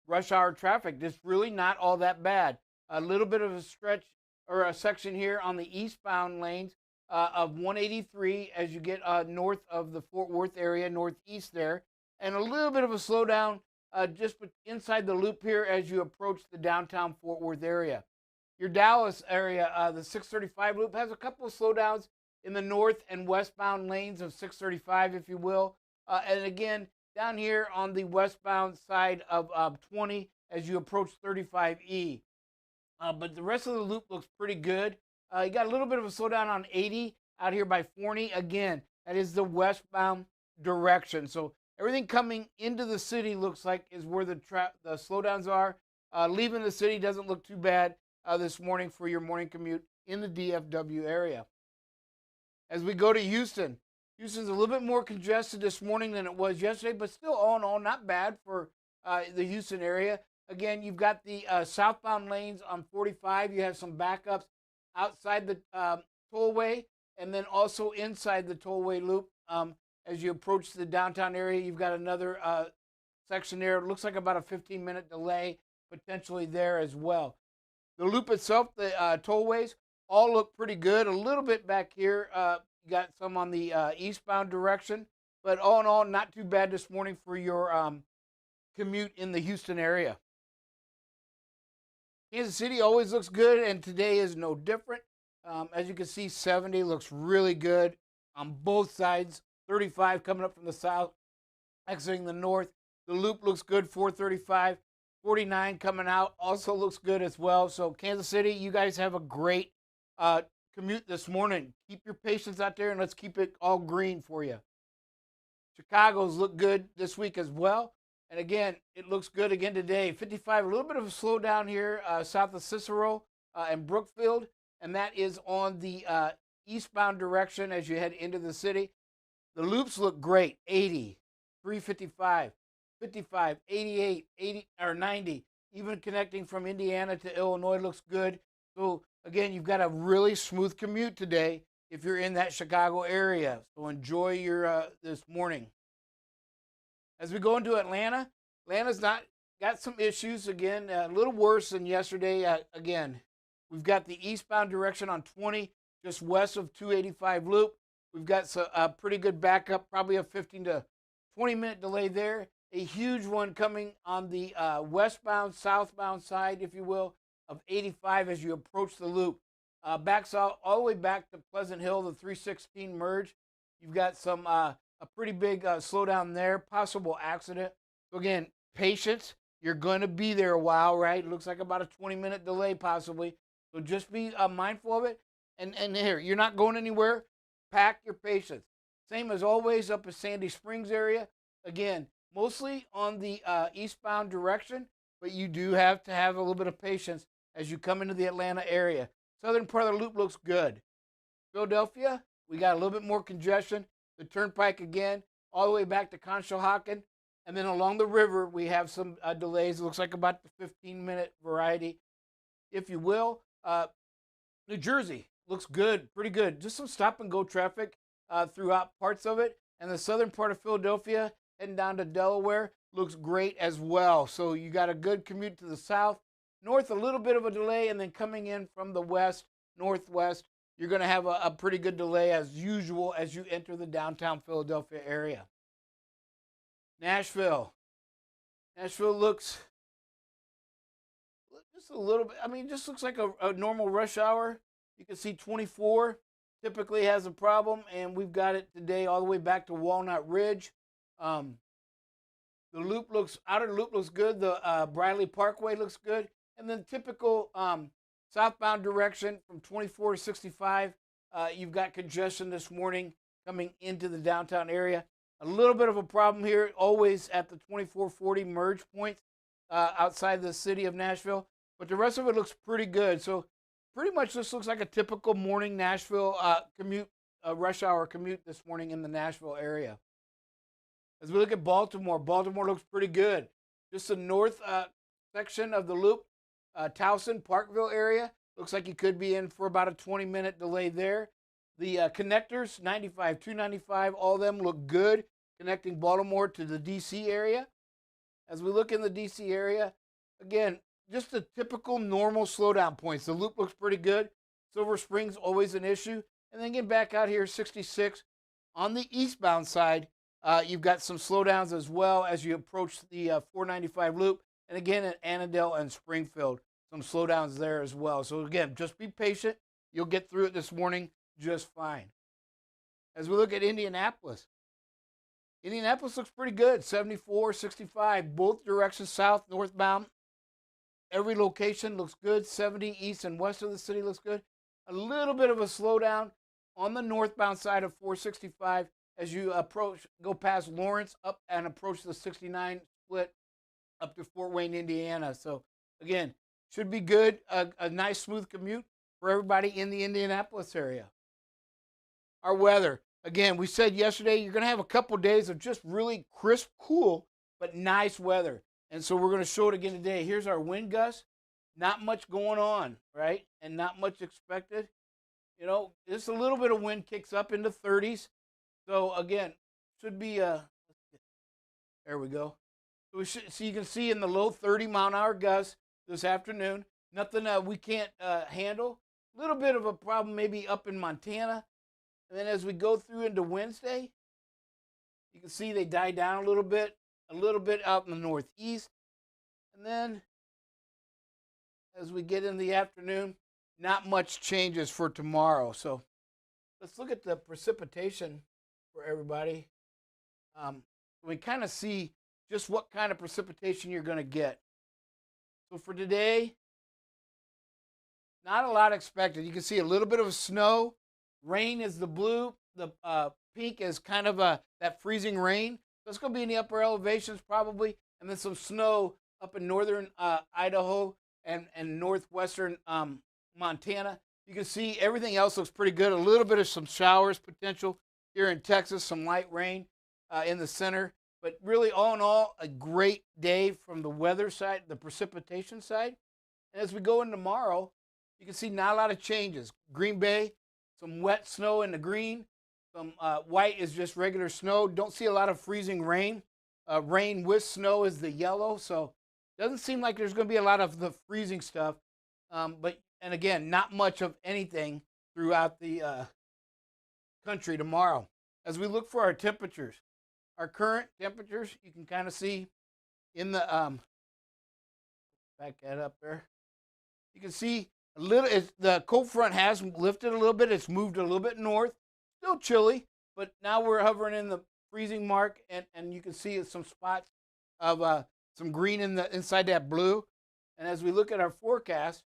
rush hour traffic. Just really not all that bad. A little bit of a stretch or a section here on the eastbound lanes of 183 as you get north of the Fort Worth area, northeast there. And a little bit of a slowdown just inside the loop here as you approach the downtown Fort Worth area. Your Dallas area, the 635 loop, has a couple of slowdowns in the north and westbound lanes of 635, if you will. And again, down here on the westbound side of 20 as you approach 35E. But the rest of the loop looks pretty good. You got a little bit of a slowdown on 80 out here by Forney. Again, that is the westbound direction. So everything coming into the city looks like is where the slowdowns are. Leaving the city doesn't look too bad this morning for your morning commute in the DFW area. As we go to Houston, Houston's a little bit more congested this morning than it was yesterday, but still all in all not bad for the Houston area. Again, you've got the southbound lanes on 45. You have some backups outside the tollway and then also inside the tollway loop. As you approach the downtown area, you've got another section there. It looks like about a 15-minute delay potentially there as well. The loop itself, the tollways, all look pretty good. A little bit back here, you got some on the eastbound direction. But all in all, not too bad this morning for your commute in the Houston area. Kansas City always looks good, and today is no different. As you can see, 70 looks really good on both sides. 35 coming up from the south, exiting the north. The loop looks good, 435. 49 coming out also looks good as well. So Kansas City, you guys have a great commute this morning. Keep your patience out there and let's keep it all green for you. Chicago's look good this week as well. And again, it looks good again today. 55, a little bit of a slowdown here south of Cicero and Brookfield. And that is on the eastbound direction as you head into the city. The loops look great, 80, 355, 55, 88, 80, or 90. Even connecting from Indiana to Illinois looks good. So, again, you've got a really smooth commute today if you're in that Chicago area. So enjoy your this morning. As we go into Atlanta, Atlanta's got some issues. Again, a little worse than yesterday. Again, we've got the eastbound direction on 20, just west of 285 loop. We've got a pretty good backup, probably a 15 to 20-minute delay there. A huge one coming on the westbound, southbound side, if you will, of 85 as you approach the loop. Backs all the way back to Pleasant Hill, the 316 merge. You've got some a pretty big slowdown there, possible accident. So again, patience. You're going to be there a while, right? It looks like about a 20-minute delay possibly. So just be mindful of it. And here, you're not going anywhere. Pack your patience. Same as always up at Sandy Springs area. Again, mostly on the eastbound direction, but you do have to have a little bit of patience as you come into the Atlanta area. Southern part of the loop looks good. Philadelphia, we got a little bit more congestion. The turnpike again, all the way back to Conshohocken. And then along the river, we have some delays. It looks like about the 15-minute variety, if you will. New Jersey looks good, pretty good. Just some stop-and-go traffic throughout parts of it. And the southern part of Philadelphia, heading down to Delaware, looks great as well. So you got a good commute to the south. North, a little bit of a delay, and then coming in from the west, northwest, you're going to have a pretty good delay as usual as you enter the downtown Philadelphia area. Nashville looks just a little bit, I mean, just looks like a normal rush hour. You can see 24 typically has a problem, and we've got it today all the way back to Walnut Ridge. The outer loop looks good. The Bradley Parkway looks good. And then typical southbound direction from 24 to 65, you've got congestion this morning coming into the downtown area. A little bit of a problem here, always at the 2440 merge points outside the city of Nashville. But the rest of it looks pretty good. So pretty much this looks like a typical morning Nashville commute, rush hour commute this morning in the Nashville area. As we look at Baltimore, Baltimore looks pretty good. Just the north section of the loop, Towson, Parkville area, looks like you could be in for about a 20-minute delay there. The connectors, 95, 295, all of them look good, connecting Baltimore to the D.C. area. As we look in the D.C. area, again, just the typical normal slowdown points. The loop looks pretty good. Silver Springs, always an issue. And then get back out here, 66. On the eastbound side, you've got some slowdowns as well as you approach the 495 loop. And again, at Annandale and Springfield, some slowdowns there as well. So again, just be patient. You'll get through it this morning just fine. As we look at Indianapolis, Indianapolis looks pretty good, 74, 65, both directions south, northbound. Every location looks good, 70 east and west of the city looks good. A little bit of a slowdown on the northbound side of 465 as you go past Lawrence up and approach the 69 split up to Fort Wayne, Indiana. So again, should be good, a nice smooth commute for everybody in the Indianapolis area. Our weather, again, we said yesterday you're going to have a couple days of just really crisp, cool, but nice weather. And so we're going to show it again today. Here's our wind gusts. Not much going on, right? And not much expected. You know, just a little bit of wind kicks up into 30s. So again, should be there we go. So you can see in the low 30-mile-an-hour gusts this afternoon. Nothing we can't handle. A little bit of a problem maybe up in Montana. And then as we go through into Wednesday, you can see they die down a little bit out in the northeast. And then as we get in the afternoon, not much changes for tomorrow. So let's look at the precipitation for everybody. We kind of see just what kind of precipitation you're going to get. So for today, not a lot expected. You can see a little bit of snow. Rain is the blue. The pink is kind of that freezing rain. So it's going to be in the upper elevations probably. And then some snow up in northern Idaho and northwestern Montana. You can see everything else looks pretty good. A little bit of some showers potential here in Texas. Some light rain in the center. But really, all in all, a great day from the weather side, the precipitation side. And as we go in tomorrow, you can see not a lot of changes. Green Bay, some wet snow in the green. Some white is just regular snow. Don't see a lot of freezing rain. Rain with snow is the yellow. So doesn't seem like there's going to be a lot of the freezing stuff. And again, not much of anything throughout the country tomorrow. As we look for our temperatures, our current temperatures, you can kind of see in the, back that up there. You can see a little, the cold front has lifted a little bit. It's moved a little bit north. Still chilly, but now we're hovering in the freezing mark, and you can see some spots of some green inside that blue. And as we look at our forecast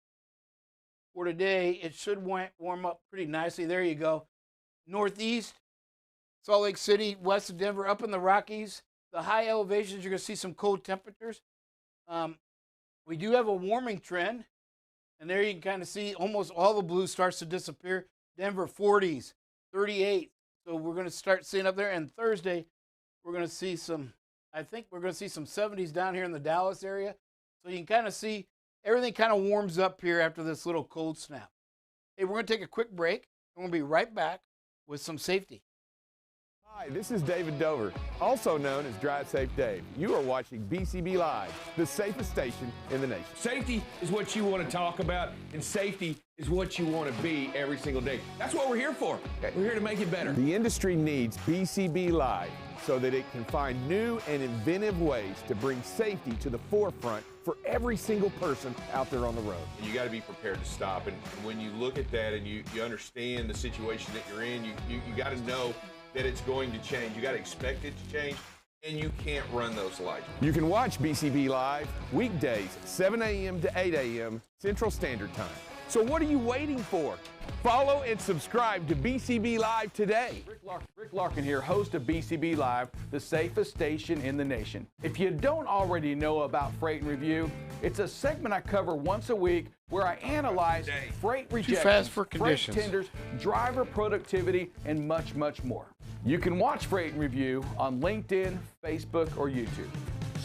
for today, it should warm up pretty nicely. There you go. Northeast, Salt Lake City, west of Denver, up in the Rockies. The high elevations, you're going to see some cold temperatures. We do have a warming trend. And there you can kind of see almost all the blue starts to disappear. Denver 40s, 38. So we're going to start seeing up there. And Thursday, we're going to see I think we're going to see some 70s down here in the Dallas area. So you can kind of see everything kind of warms up here after this little cold snap. Hey, we're going to take a quick break. And we'll be right back with some safety. Hi, this is David Dover, also known as Drive Safe Dave. You are watching BCB Live, the safest station in the nation. Safety is what you want to talk about, and safety is what you want to be every single day. That's what we're here for. We're here to make it better. The industry needs BCB Live so that it can find new and inventive ways to bring safety to the forefront for every single person out there on the road. You got to be prepared to stop. And when you look at that and you understand the situation that you're in, you got to know that it's going to change. You got to expect it to change, and you can't run those lights. You can watch BCB Live weekdays, 7 a.m. to 8 a.m. Central Standard Time. So what are you waiting for? Follow and subscribe to BCB Live today. Rick Larkin here, host of BCB Live, the safest station in the nation. If you don't already know about Freight and Review, it's a segment I cover once a week where I analyze freight rejections, fast for freight conditions. tenders, driver productivity, and much, much more. You can watch Freight and Review on LinkedIn, Facebook, or YouTube.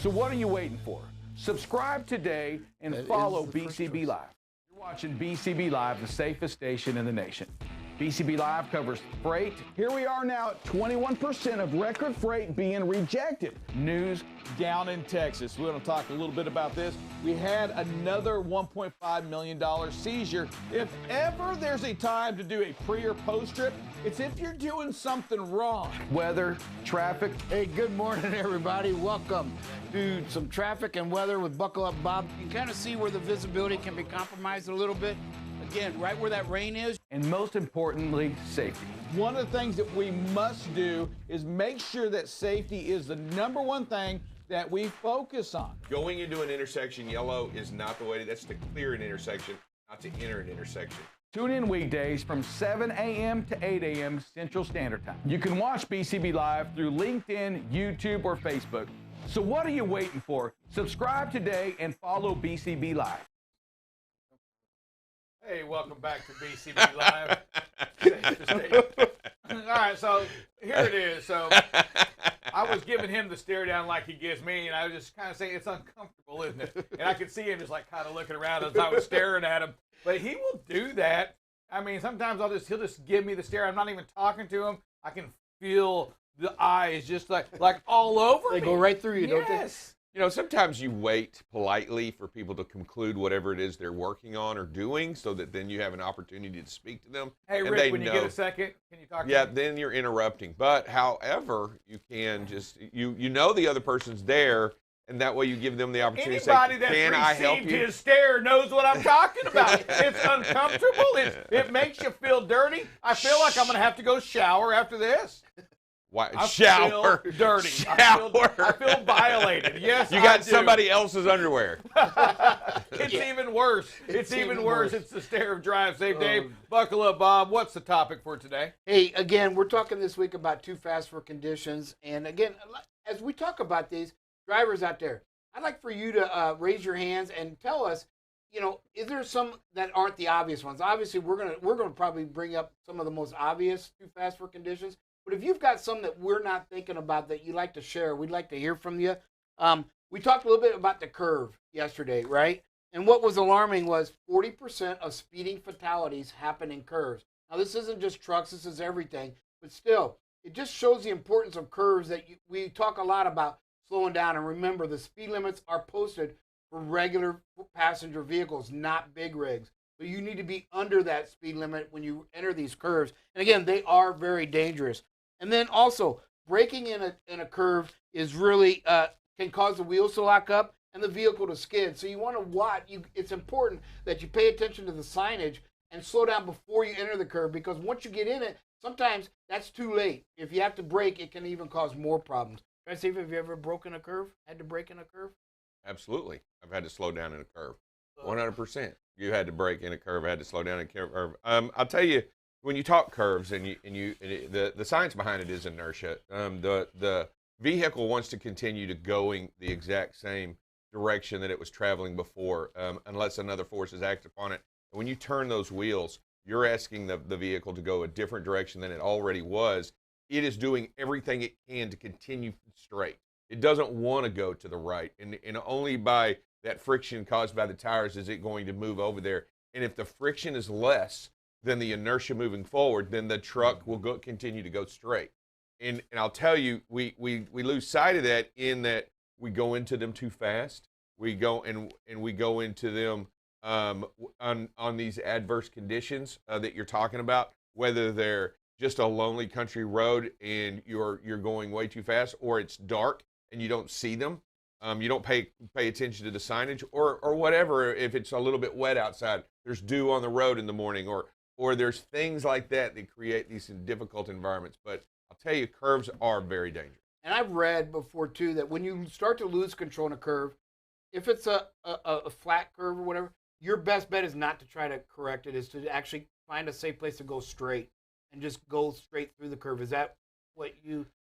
So what are you waiting for? Subscribe today and follow BCB Live. You're watching BCB Live, the safest station in the nation. BCB Live covers freight. Here we are now at 21% of record freight being rejected. News down in Texas. We're going to talk a little bit about this. We had another $1.5 million seizure. If ever there's a time to do a pre or post trip, it's if you're doing something wrong. Weather, traffic. Hey, good morning, everybody. Welcome to some traffic and weather with Buckle Up Bob. You can kind of see where the visibility can be compromised a little bit. Again, right where that rain is. And most importantly, safety. One of the things that we must do is make sure that safety is the number one thing that we focus on. Going into an intersection, yellow is not the way. That's to clear an intersection, not to enter an intersection. Tune in weekdays from 7 a.m. to 8 a.m. Central Standard Time. You can watch BCB Live through LinkedIn, YouTube, or Facebook. So what are you waiting for? Subscribe today and follow BCB Live. Hey, welcome back to BCB Live. All right, so here it is. So I was giving him the stare down like he gives me, and I was just kind of saying it's uncomfortable, isn't it? And I could see him just like kind of looking around as I was staring at him. But he will do that. I mean, sometimes he'll just give me the stare. I'm not even talking to him. I can feel the eyes just like all over me. They go right through you, don't they? Yes. You know, sometimes you wait politely for people to conclude whatever it is they're working on or doing so that then you have an opportunity to speak to them. Hey, and Rick, they when know. you get a second, can you talk to Yeah, me? then you're interrupting. But however, you can just, you know the other person's there, and that way you give them the opportunity Anybody to that's say, can I help received you? his stare knows what I'm talking about. It's uncomfortable. It makes you feel dirty. I feel like I'm going to have to go shower after this. Why, I shower. feel dirty. Shower. I feel violated. Yes, You got I do. somebody else's underwear. It's even worse. It's even worse. It's the stare of drive safe. Dave, buckle up, Bob. What's the topic for today? Hey, again, we're talking this week about too fast for conditions. And again, as we talk about these drivers out there, I'd like for you to raise your hands and tell us, you know, is there some that aren't the obvious ones? Obviously, we're gonna probably bring up some of the most obvious too fast for conditions. But if you've got some that we're not thinking about that you'd like to share, we'd like to hear from you. We talked a little bit about the curve yesterday, right? And what was alarming was 40% of speeding fatalities happen in curves. Now, this isn't just trucks, this is everything. But still, it just shows the importance of curves that we talk a lot about slowing down. And remember, the speed limits are posted for regular passenger vehicles, not big rigs. So you need to be under that speed limit when you enter these curves. And again, they are very dangerous. And then also, braking in a curve is really can cause the wheels to lock up and the vehicle to skid. So you want to watch. It's important that you pay attention to the signage and slow down before you enter the curve, because once you get in it, sometimes that's too late. If you have to brake, it can even cause more problems. Steve, have you ever broken a curve? Had to brake in a curve? Absolutely. I've had to slow down in a curve. 100%. You had to brake in a curve. I had to slow down in a curve. I'll tell you, when you talk curves the science behind it is inertia. The vehicle wants to continue to going the exact same direction that it was traveling before, unless another force is acted upon it. And when you turn those wheels, you're asking the vehicle to go a different direction than it already was. It is doing everything it can to continue straight. It doesn't want to go to the right, and only by that friction caused by the tires is it going to move over there. And if the friction is less than the inertia moving forward, then the truck will continue to go straight. And I'll tell you, we lose sight of that in that we go into them too fast. We go and we go into them on these adverse conditions that you're talking about, whether they're just a lonely country road and you're going way too fast, or it's dark and you don't see them. You don't pay attention to the signage, or whatever. If it's a little bit wet outside, there's dew on the road in the morning, or there's things like that that create these difficult environments. But I'll tell you, curves are very dangerous. And I've read before too that when you start to lose control in a curve, if it's a flat curve or whatever, your best bet is not to try to correct it, is to actually find a safe place to go straight and just go straight through the curve. Is that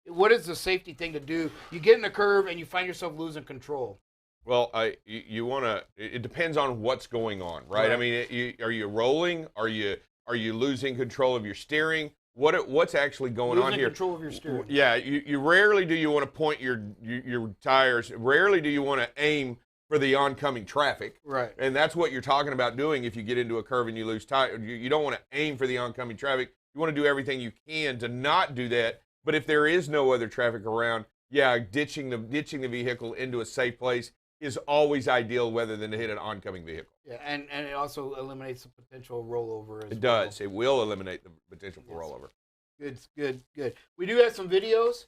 what is the safety thing to do? You get in a curve and you find yourself losing control. Well, you want to. It depends on what's going on, right? I mean, are you rolling? Are you losing control of your steering? What's actually going on here? Losing control of your steering. Yeah, you rarely do you want to point your tires. Rarely do you want to aim for the oncoming traffic. Right. And that's what you're talking about doing if you get into a curve and you lose tire. You don't want to aim for the oncoming traffic. You want to do everything you can to not do that. But if there is no other traffic around, yeah, ditching the vehicle into a safe place is always ideal, rather than to hit an oncoming vehicle. Yeah, and it also eliminates the potential rollover as well. It does. It will eliminate the potential for rollover. Good. We do have some videos.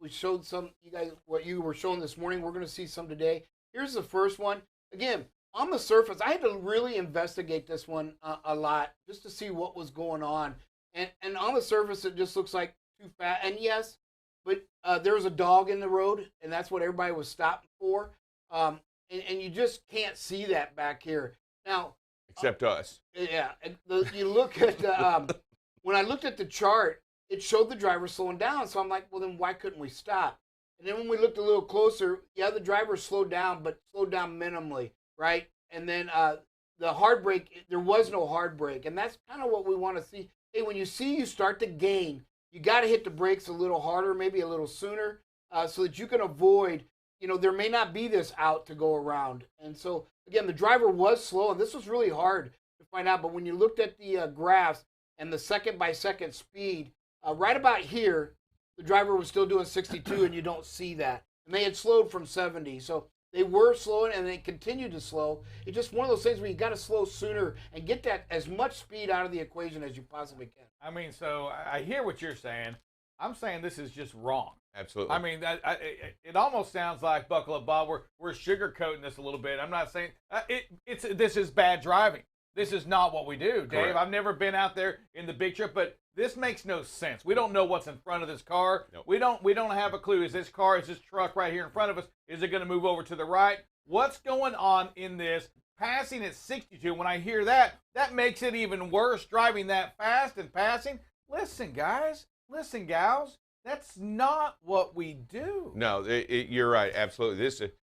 We showed some, you guys, what you were showing this morning. We're going to see some today. Here's the first one. Again, on the surface, I had to really investigate this one a lot just to see what was going on. And on the surface, it just looks like too fast. And yes, but there was a dog in the road, and that's what everybody was stopping for. And you just can't see that back here. Now, except us. Yeah. You look at when I looked at the chart, it showed the driver slowing down. So I'm like, well, then why couldn't we stop? And then when we looked a little closer, yeah, the driver slowed down, but slowed down minimally, right? And then the hard brake, there was no hard brake. And that's kind of what we want to see. Hey, when you see you start to gain, you got to hit the brakes a little harder, maybe a little sooner, so that you can avoid, there may not be this out to go around. And so, again, the driver was slow, and this was really hard to find out. But when you looked at the graphs and the second-by-second speed, right about here, the driver was still doing 62, and you don't see that. And they had slowed from 70. So they were slowing, and they continued to slow. It's just one of those things where you got to slow sooner and get that as much speed out of the equation as you possibly can. I mean, so I hear what you're saying. I'm saying this is just wrong. Absolutely. I mean, it almost sounds like, Buckle Up Bob, we're sugarcoating this a little bit. I'm not saying this is bad driving. This is not what we do, Dave. Correct. I've never been out there in the big trip, but this makes no sense. We don't know what's in front of this car. Nope. We don't have a clue. Is this truck right here in front of us? Is it going to move over to the right? What's going on in this? Passing at 62. When I hear that makes it even worse. Driving that fast and passing. Listen, guys. Listen, gals. That's not what we do. No, you're right. Absolutely.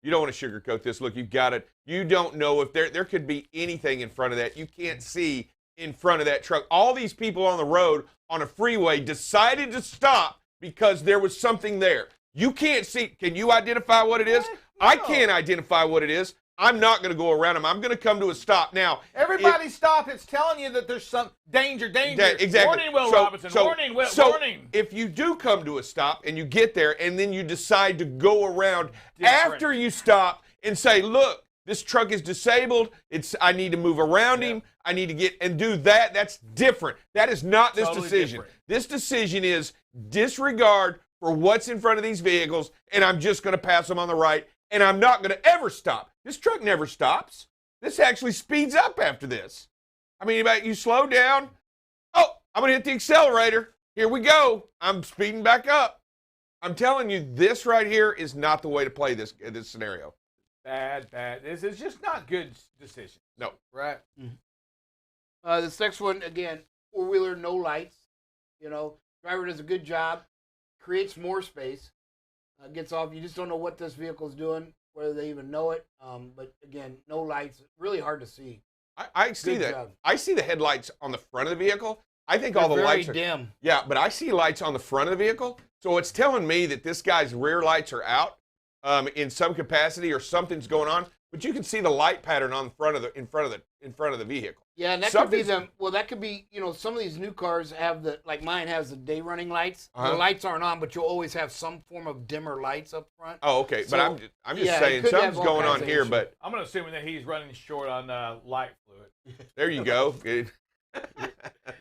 You don't want to sugarcoat this. Look, you've got it. You don't know if there could be anything in front of that. You can't see in front of that truck. All these people on the road on a freeway decided to stop because there was something there. You can't see. Can you identify what it is? No. I can't identify what it is. I'm not going to go around them. I'm going to come to a stop. Now, everybody stop. It's telling you that there's some danger. Exactly. Warning, Will Robinson. Warning, Will. Warning. If you do come to a stop and you get there and then you decide to go around after you stop and say, look, this truck is disabled. I need to move around him. I need to get and do that. That's different. That is not this decision. Different. This decision is disregard for what's in front of these vehicles, and I'm just going to pass them on the right, and I'm not going to ever stop. This truck never stops. This actually speeds up after this. I mean, you slow down. Oh, I'm going to hit the accelerator. Here we go. I'm speeding back up. I'm telling you, this right here is not the way to play this scenario. Bad. This is just not good decision. No. Right. Mm-hmm. This next one, again, four-wheeler, no lights. Driver does a good job, creates more space, gets off. You just don't know what this vehicle's doing, whether they even know it. But again, no lights, really hard to see. I see Good that. job. I see the headlights on the front of the vehicle. I think They're all the very lights are dim. Yeah, but I see lights on the front of the vehicle. So it's telling me that this guy's rear lights are out in some capacity or something's going on. but you can see the light pattern on in front of the vehicle. Yeah, and that could be them. Well, that could be, some of these new cars have like mine has the day running lights. The lights aren't on, but you'll always have some form of dimmer lights up front. Oh, okay. So, but I'm just saying something's going on here. But I'm going to assume that he's running short on light fluid. There you go.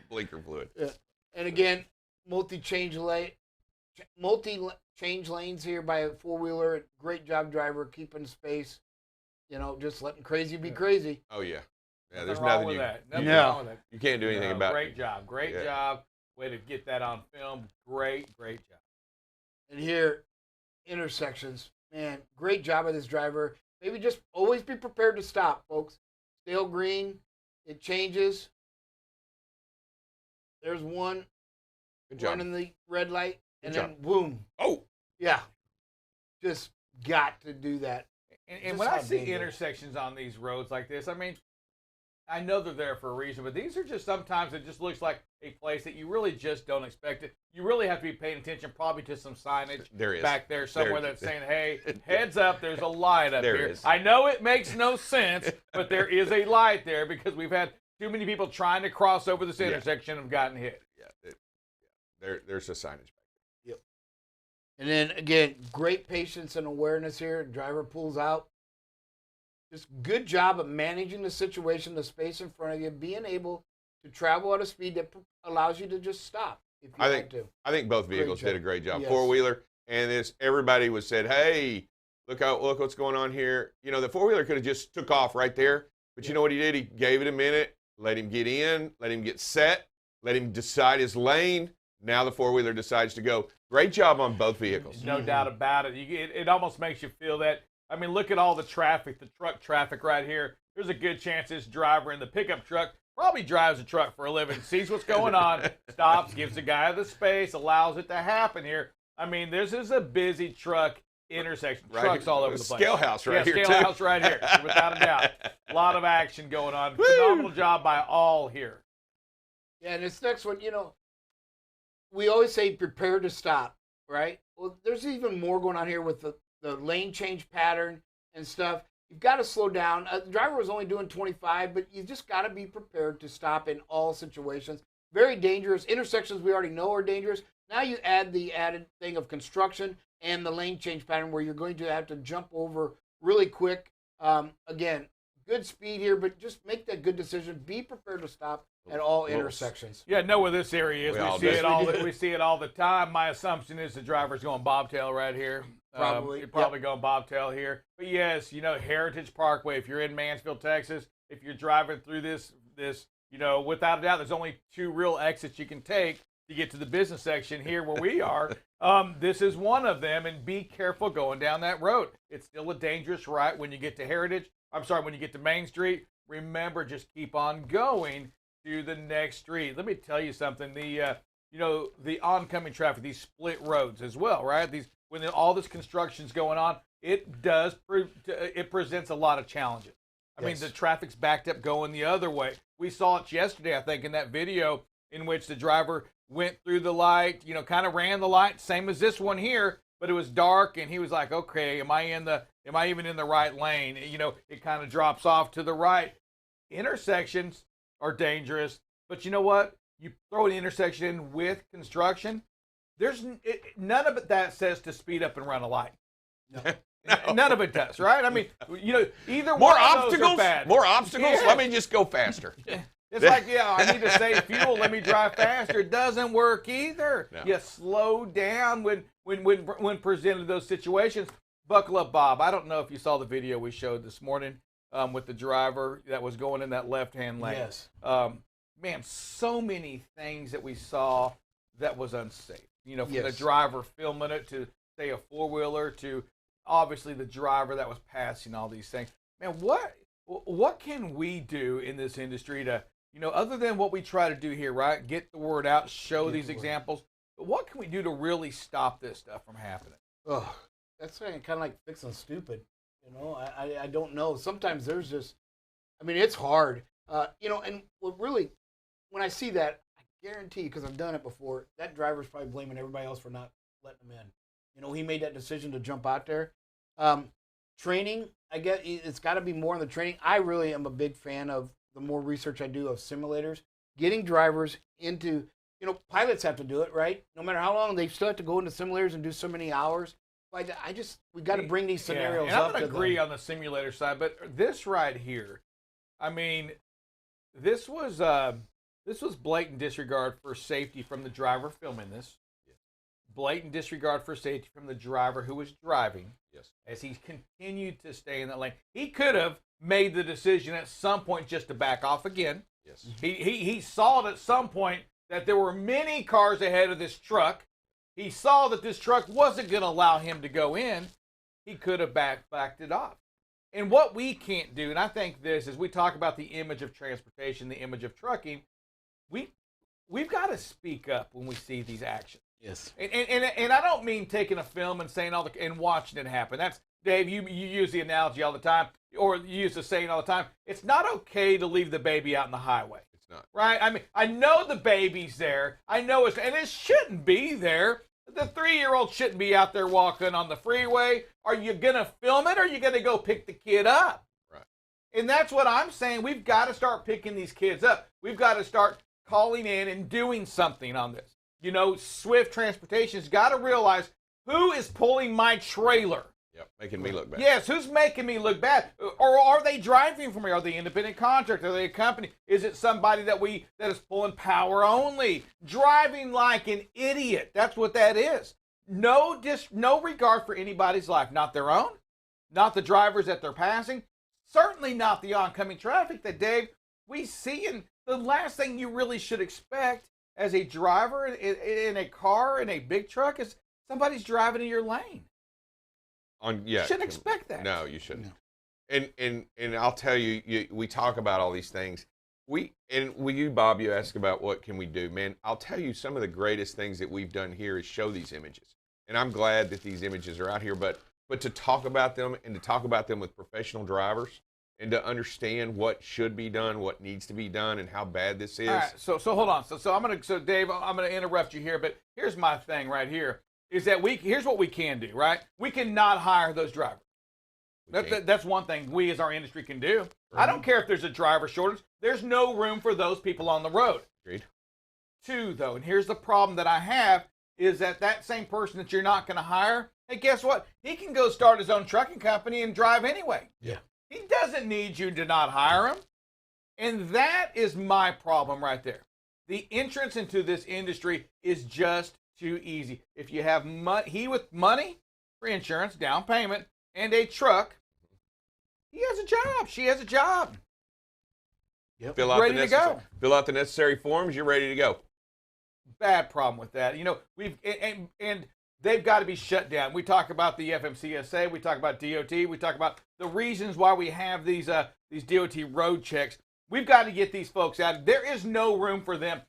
Blinker fluid. Yeah. And again, multi-change lanes here by a four-wheeler. Great job, driver, keeping space. Just letting crazy be crazy. Oh yeah. Yeah, Nothing there's wrong nothing with you, that. you, Nothing wrong with that. you can't do anything about. Great job. Great job. Way to get that on film. Great job. And here, intersections. Man, great job of this driver. Maybe just always be prepared to stop, folks. Stale green. It changes. There's one. Good job. Running the red light. And Good then boom. Oh. Yeah. Just got to do that. And when I see intersections on these roads like this, I mean, I know they're there for a reason, but these are just sometimes it just looks like a place that you really just don't expect it. You really have to be paying attention probably to some signage back there somewhere that's saying, hey, heads up, there's a light up here. I know it makes no sense, but there is a light there because we've had too many people trying to cross over this intersection and have gotten hit. Yeah, there's a signage. And then, again, great patience and awareness here. Driver pulls out. Just good job of managing the situation, the space in front of you, being able to travel at a speed that allows you to just stop if you want to. I think both vehicles did a great job. Yes. Four-wheeler, and everybody was said, hey, look what's going on here. The four-wheeler could have just took off right there, but you know what he did? He gave it a minute, let him get in, let him get set, let him decide his lane. Now the four-wheeler decides to go. Great job on both vehicles. No doubt about it. It almost makes you feel that. I mean, look at all the traffic, the truck traffic right here. There's a good chance this driver in the pickup truck probably drives a truck for a living, sees what's going on, stops, gives the guy the space, allows it to happen here. I mean, this is a busy truck intersection. Trucks all over the place. Scale house right here, scale house right here, without a doubt. A lot of action going on. Phenomenal job by all here. Yeah, and this next one, we always say prepare to stop, right? Well, there's even more going on here with the lane change pattern and stuff. You've got to slow down. The driver was only doing 25, but you just got to be prepared to stop in all situations. Very dangerous. Intersections we already know are dangerous. Now you add the added thing of construction and the lane change pattern where you're going to have to jump over really quick. Again, good speed here, but just make that good decision. Be prepared to stop at all intersections. Yeah, know where this area is. We see it all the time. My assumption is the driver's going bobtail right here. Probably. You're probably going bobtail here. But yes, Heritage Parkway, if you're in Mansfield, Texas, if you're driving through this, without a doubt, there's only two real exits you can take to get to the business section here where we are. This is one of them, and be careful going down that road. It's still a dangerous right when you get to when you get to Main Street. Remember, just keep on going to the next street. Let me tell you something. The oncoming traffic, these split roads as well, right? When all this construction's going on, it presents a lot of challenges. I mean, the traffic's backed up going the other way. We saw it yesterday, I think, in that video in which the driver went through the light, kind of ran the light, same as this one here, but it was dark, and he was like, okay, am I even in the right lane? It kind of drops off to the right. Intersections are dangerous, but you know what? You throw an intersection in with construction, none of that says to speed up and run a light. No. None of it does, right? I mean, either more one obstacles, of those are bad. More obstacles. Yeah. Let me just go faster. It's like, I need to save fuel. Let me drive faster. It doesn't work either. No. You slow down when presented those situations. Buckle up, Bob. I don't know if you saw the video we showed this morning with the driver that was going in that left-hand lane. Yes. Man, so many things that we saw that was unsafe. From the driver filming it to, say, a four-wheeler to obviously the driver that was passing all these things. Man, what can we do in this industry to, other than what we try to do here, right? Get the word out, show these examples. But what can we do to really stop this stuff from happening? Oh, that's kind of like fixing stupid. I don't know. Sometimes there's just, it's hard. And what really, when I see that, I guarantee, because I've done it before, that driver's probably blaming everybody else for not letting him in. He made that decision to jump out there. Training I get it's got to be more in the training. I really am a big fan of the more research I do of simulators, getting drivers into, pilots have to do it, right? No matter how long, they still have to go into simulators and do so many hours. We got to bring these scenarios and I'm up. going to agree on the simulator side, but this right here, I mean, this was blatant disregard for safety from the driver filming this. Blatant disregard for safety from the driver who was driving. Yes. As he continued to stay in that lane, he could have made the decision at some point just to back off again. Yes. He saw it at some point that there were many cars ahead of this truck. He saw that this truck wasn't going to allow him to go in. He could have backed it off. And what we can't do, and I think this, is we talk about the image of transportation, the image of trucking. We've got to speak up when we see these actions. Yes. And I don't mean taking a film and saying and watching it happen. That's, Dave, you use the analogy all the time, or you use the saying all the time. It's not okay to leave the baby out in the highway. It's not. Right? I mean, I know the baby's there. I know and it shouldn't be there. The 3-year-old shouldn't be out there walking on the freeway. Are you going to film it, or are you going to go pick the kid up? Right. And that's what I'm saying. We've got to start picking these kids up. We've got to start calling in and doing something on this. Swift Transportation's got to realize who is pulling my trailer. Yep, making me look bad. Yes, who's making me look bad? Or are they driving for me? Are they independent contractor? Are they a company? Is it somebody that is pulling power only? Driving like an idiot. That's what that is. No regard for anybody's life. Not their own, not the drivers that they're passing, certainly not the oncoming traffic that, Dave, we see. And the last thing you really should expect as a driver in a car, in a big truck, is somebody's driving in your lane. You shouldn't expect that. No, you shouldn't. No. And I'll tell you, we talk about all these things. Bob, you ask about what can we do, man. I'll tell you, some of the greatest things that we've done here is show these images. And I'm glad that these images are out here, but to talk about them, and to talk about them with professional drivers, and to understand what should be done, what needs to be done, and how bad this is. All right, so hold on. So Dave, I'm gonna interrupt you here, but here's my thing right here. Is that here's what we can do, right? We cannot hire those drivers. That's one thing we as our industry can do. I don't care if there's a driver shortage. There's no room for those people on the road. Agreed. 2, though, and here's the problem that I have, is that same person that you're not going to hire, hey, guess what? He can go start his own trucking company and drive anyway. Yeah. He doesn't need you to not hire him. And that is my problem right there. The entrance into this industry is just too easy. If you have he with money for insurance, down payment, and a truck, he has a job. She has a job. Yep. Fill out the necessary forms. You're ready to go. Bad problem with that. We've and they've got to be shut down. We talk about the FMCSA. We talk about DOT. We talk about the reasons why we have these DOT road checks. We've got to get these folks out. There is no room for them.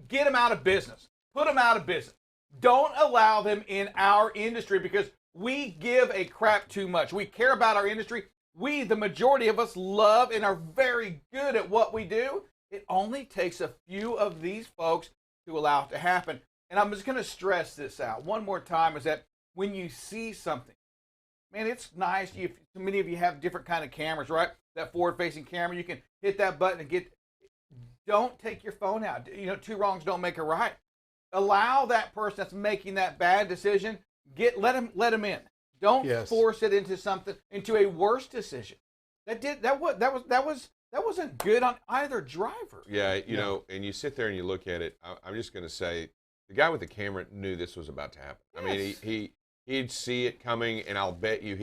Get them out of business. Put them out of business. Don't allow them in our industry, because we give a crap too much. We care about our industry. The majority of us, love and are very good at what we do. It only takes a few of these folks to allow it to happen. And I'm just going to stress this out one more time, is that when you see something, man, it's nice. Many of you have different kind of cameras, right? That forward-facing camera, you can hit that button and don't take your phone out. 2 wrongs don't make a right. Allow that person that's making that bad decision, let him in. Don't force it into a worse decision. That wasn't good on either driver. Yeah, and you sit there and you look at it. I'm just going to say, the guy with the camera knew this was about to happen. Yes. I mean, he'd see it coming, and I'll bet you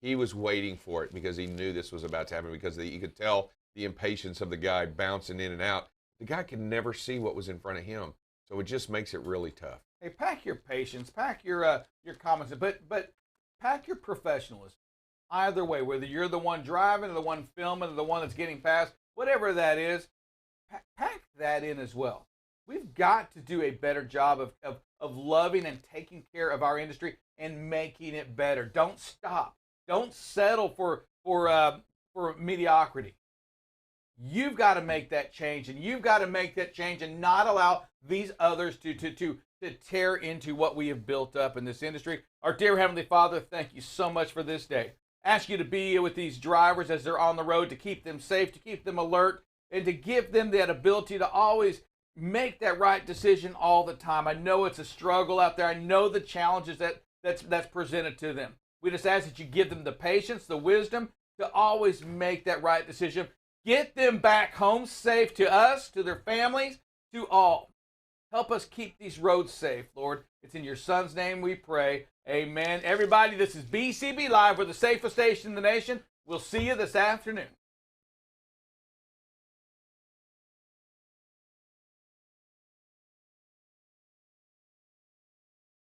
he was waiting for it, because he knew this was about to happen, because you could tell the impatience of the guy bouncing in and out. The guy could never see what was in front of him. So it just makes it really tough. Hey, pack your patience, pack your comments, but pack your professionalism. Either way, whether you're the one driving or the one filming or the one that's getting past, whatever that is, pack that in as well. We've got to do a better job of loving and taking care of our industry and making it better. Don't stop. Don't settle for mediocrity. You've got to make that change, and you've got to make that change and not allow these others to tear into what we have built up in this industry. Our dear Heavenly Father, thank you so much for this day. ask you to be with these drivers as they're on the road, to keep them safe, to keep them alert, and to give them that ability to always make that right decision all the time. I know it's a struggle out there. I know the challenges that's presented to them. We just ask that you give them the patience, the wisdom to always make that right decision. Get them back home safe, to us, to their families, to all. Help us keep these roads safe, Lord. It's in your Son's name we pray. Amen. Everybody, this is BCB Live. We're the safest station in the nation. We'll see you this afternoon.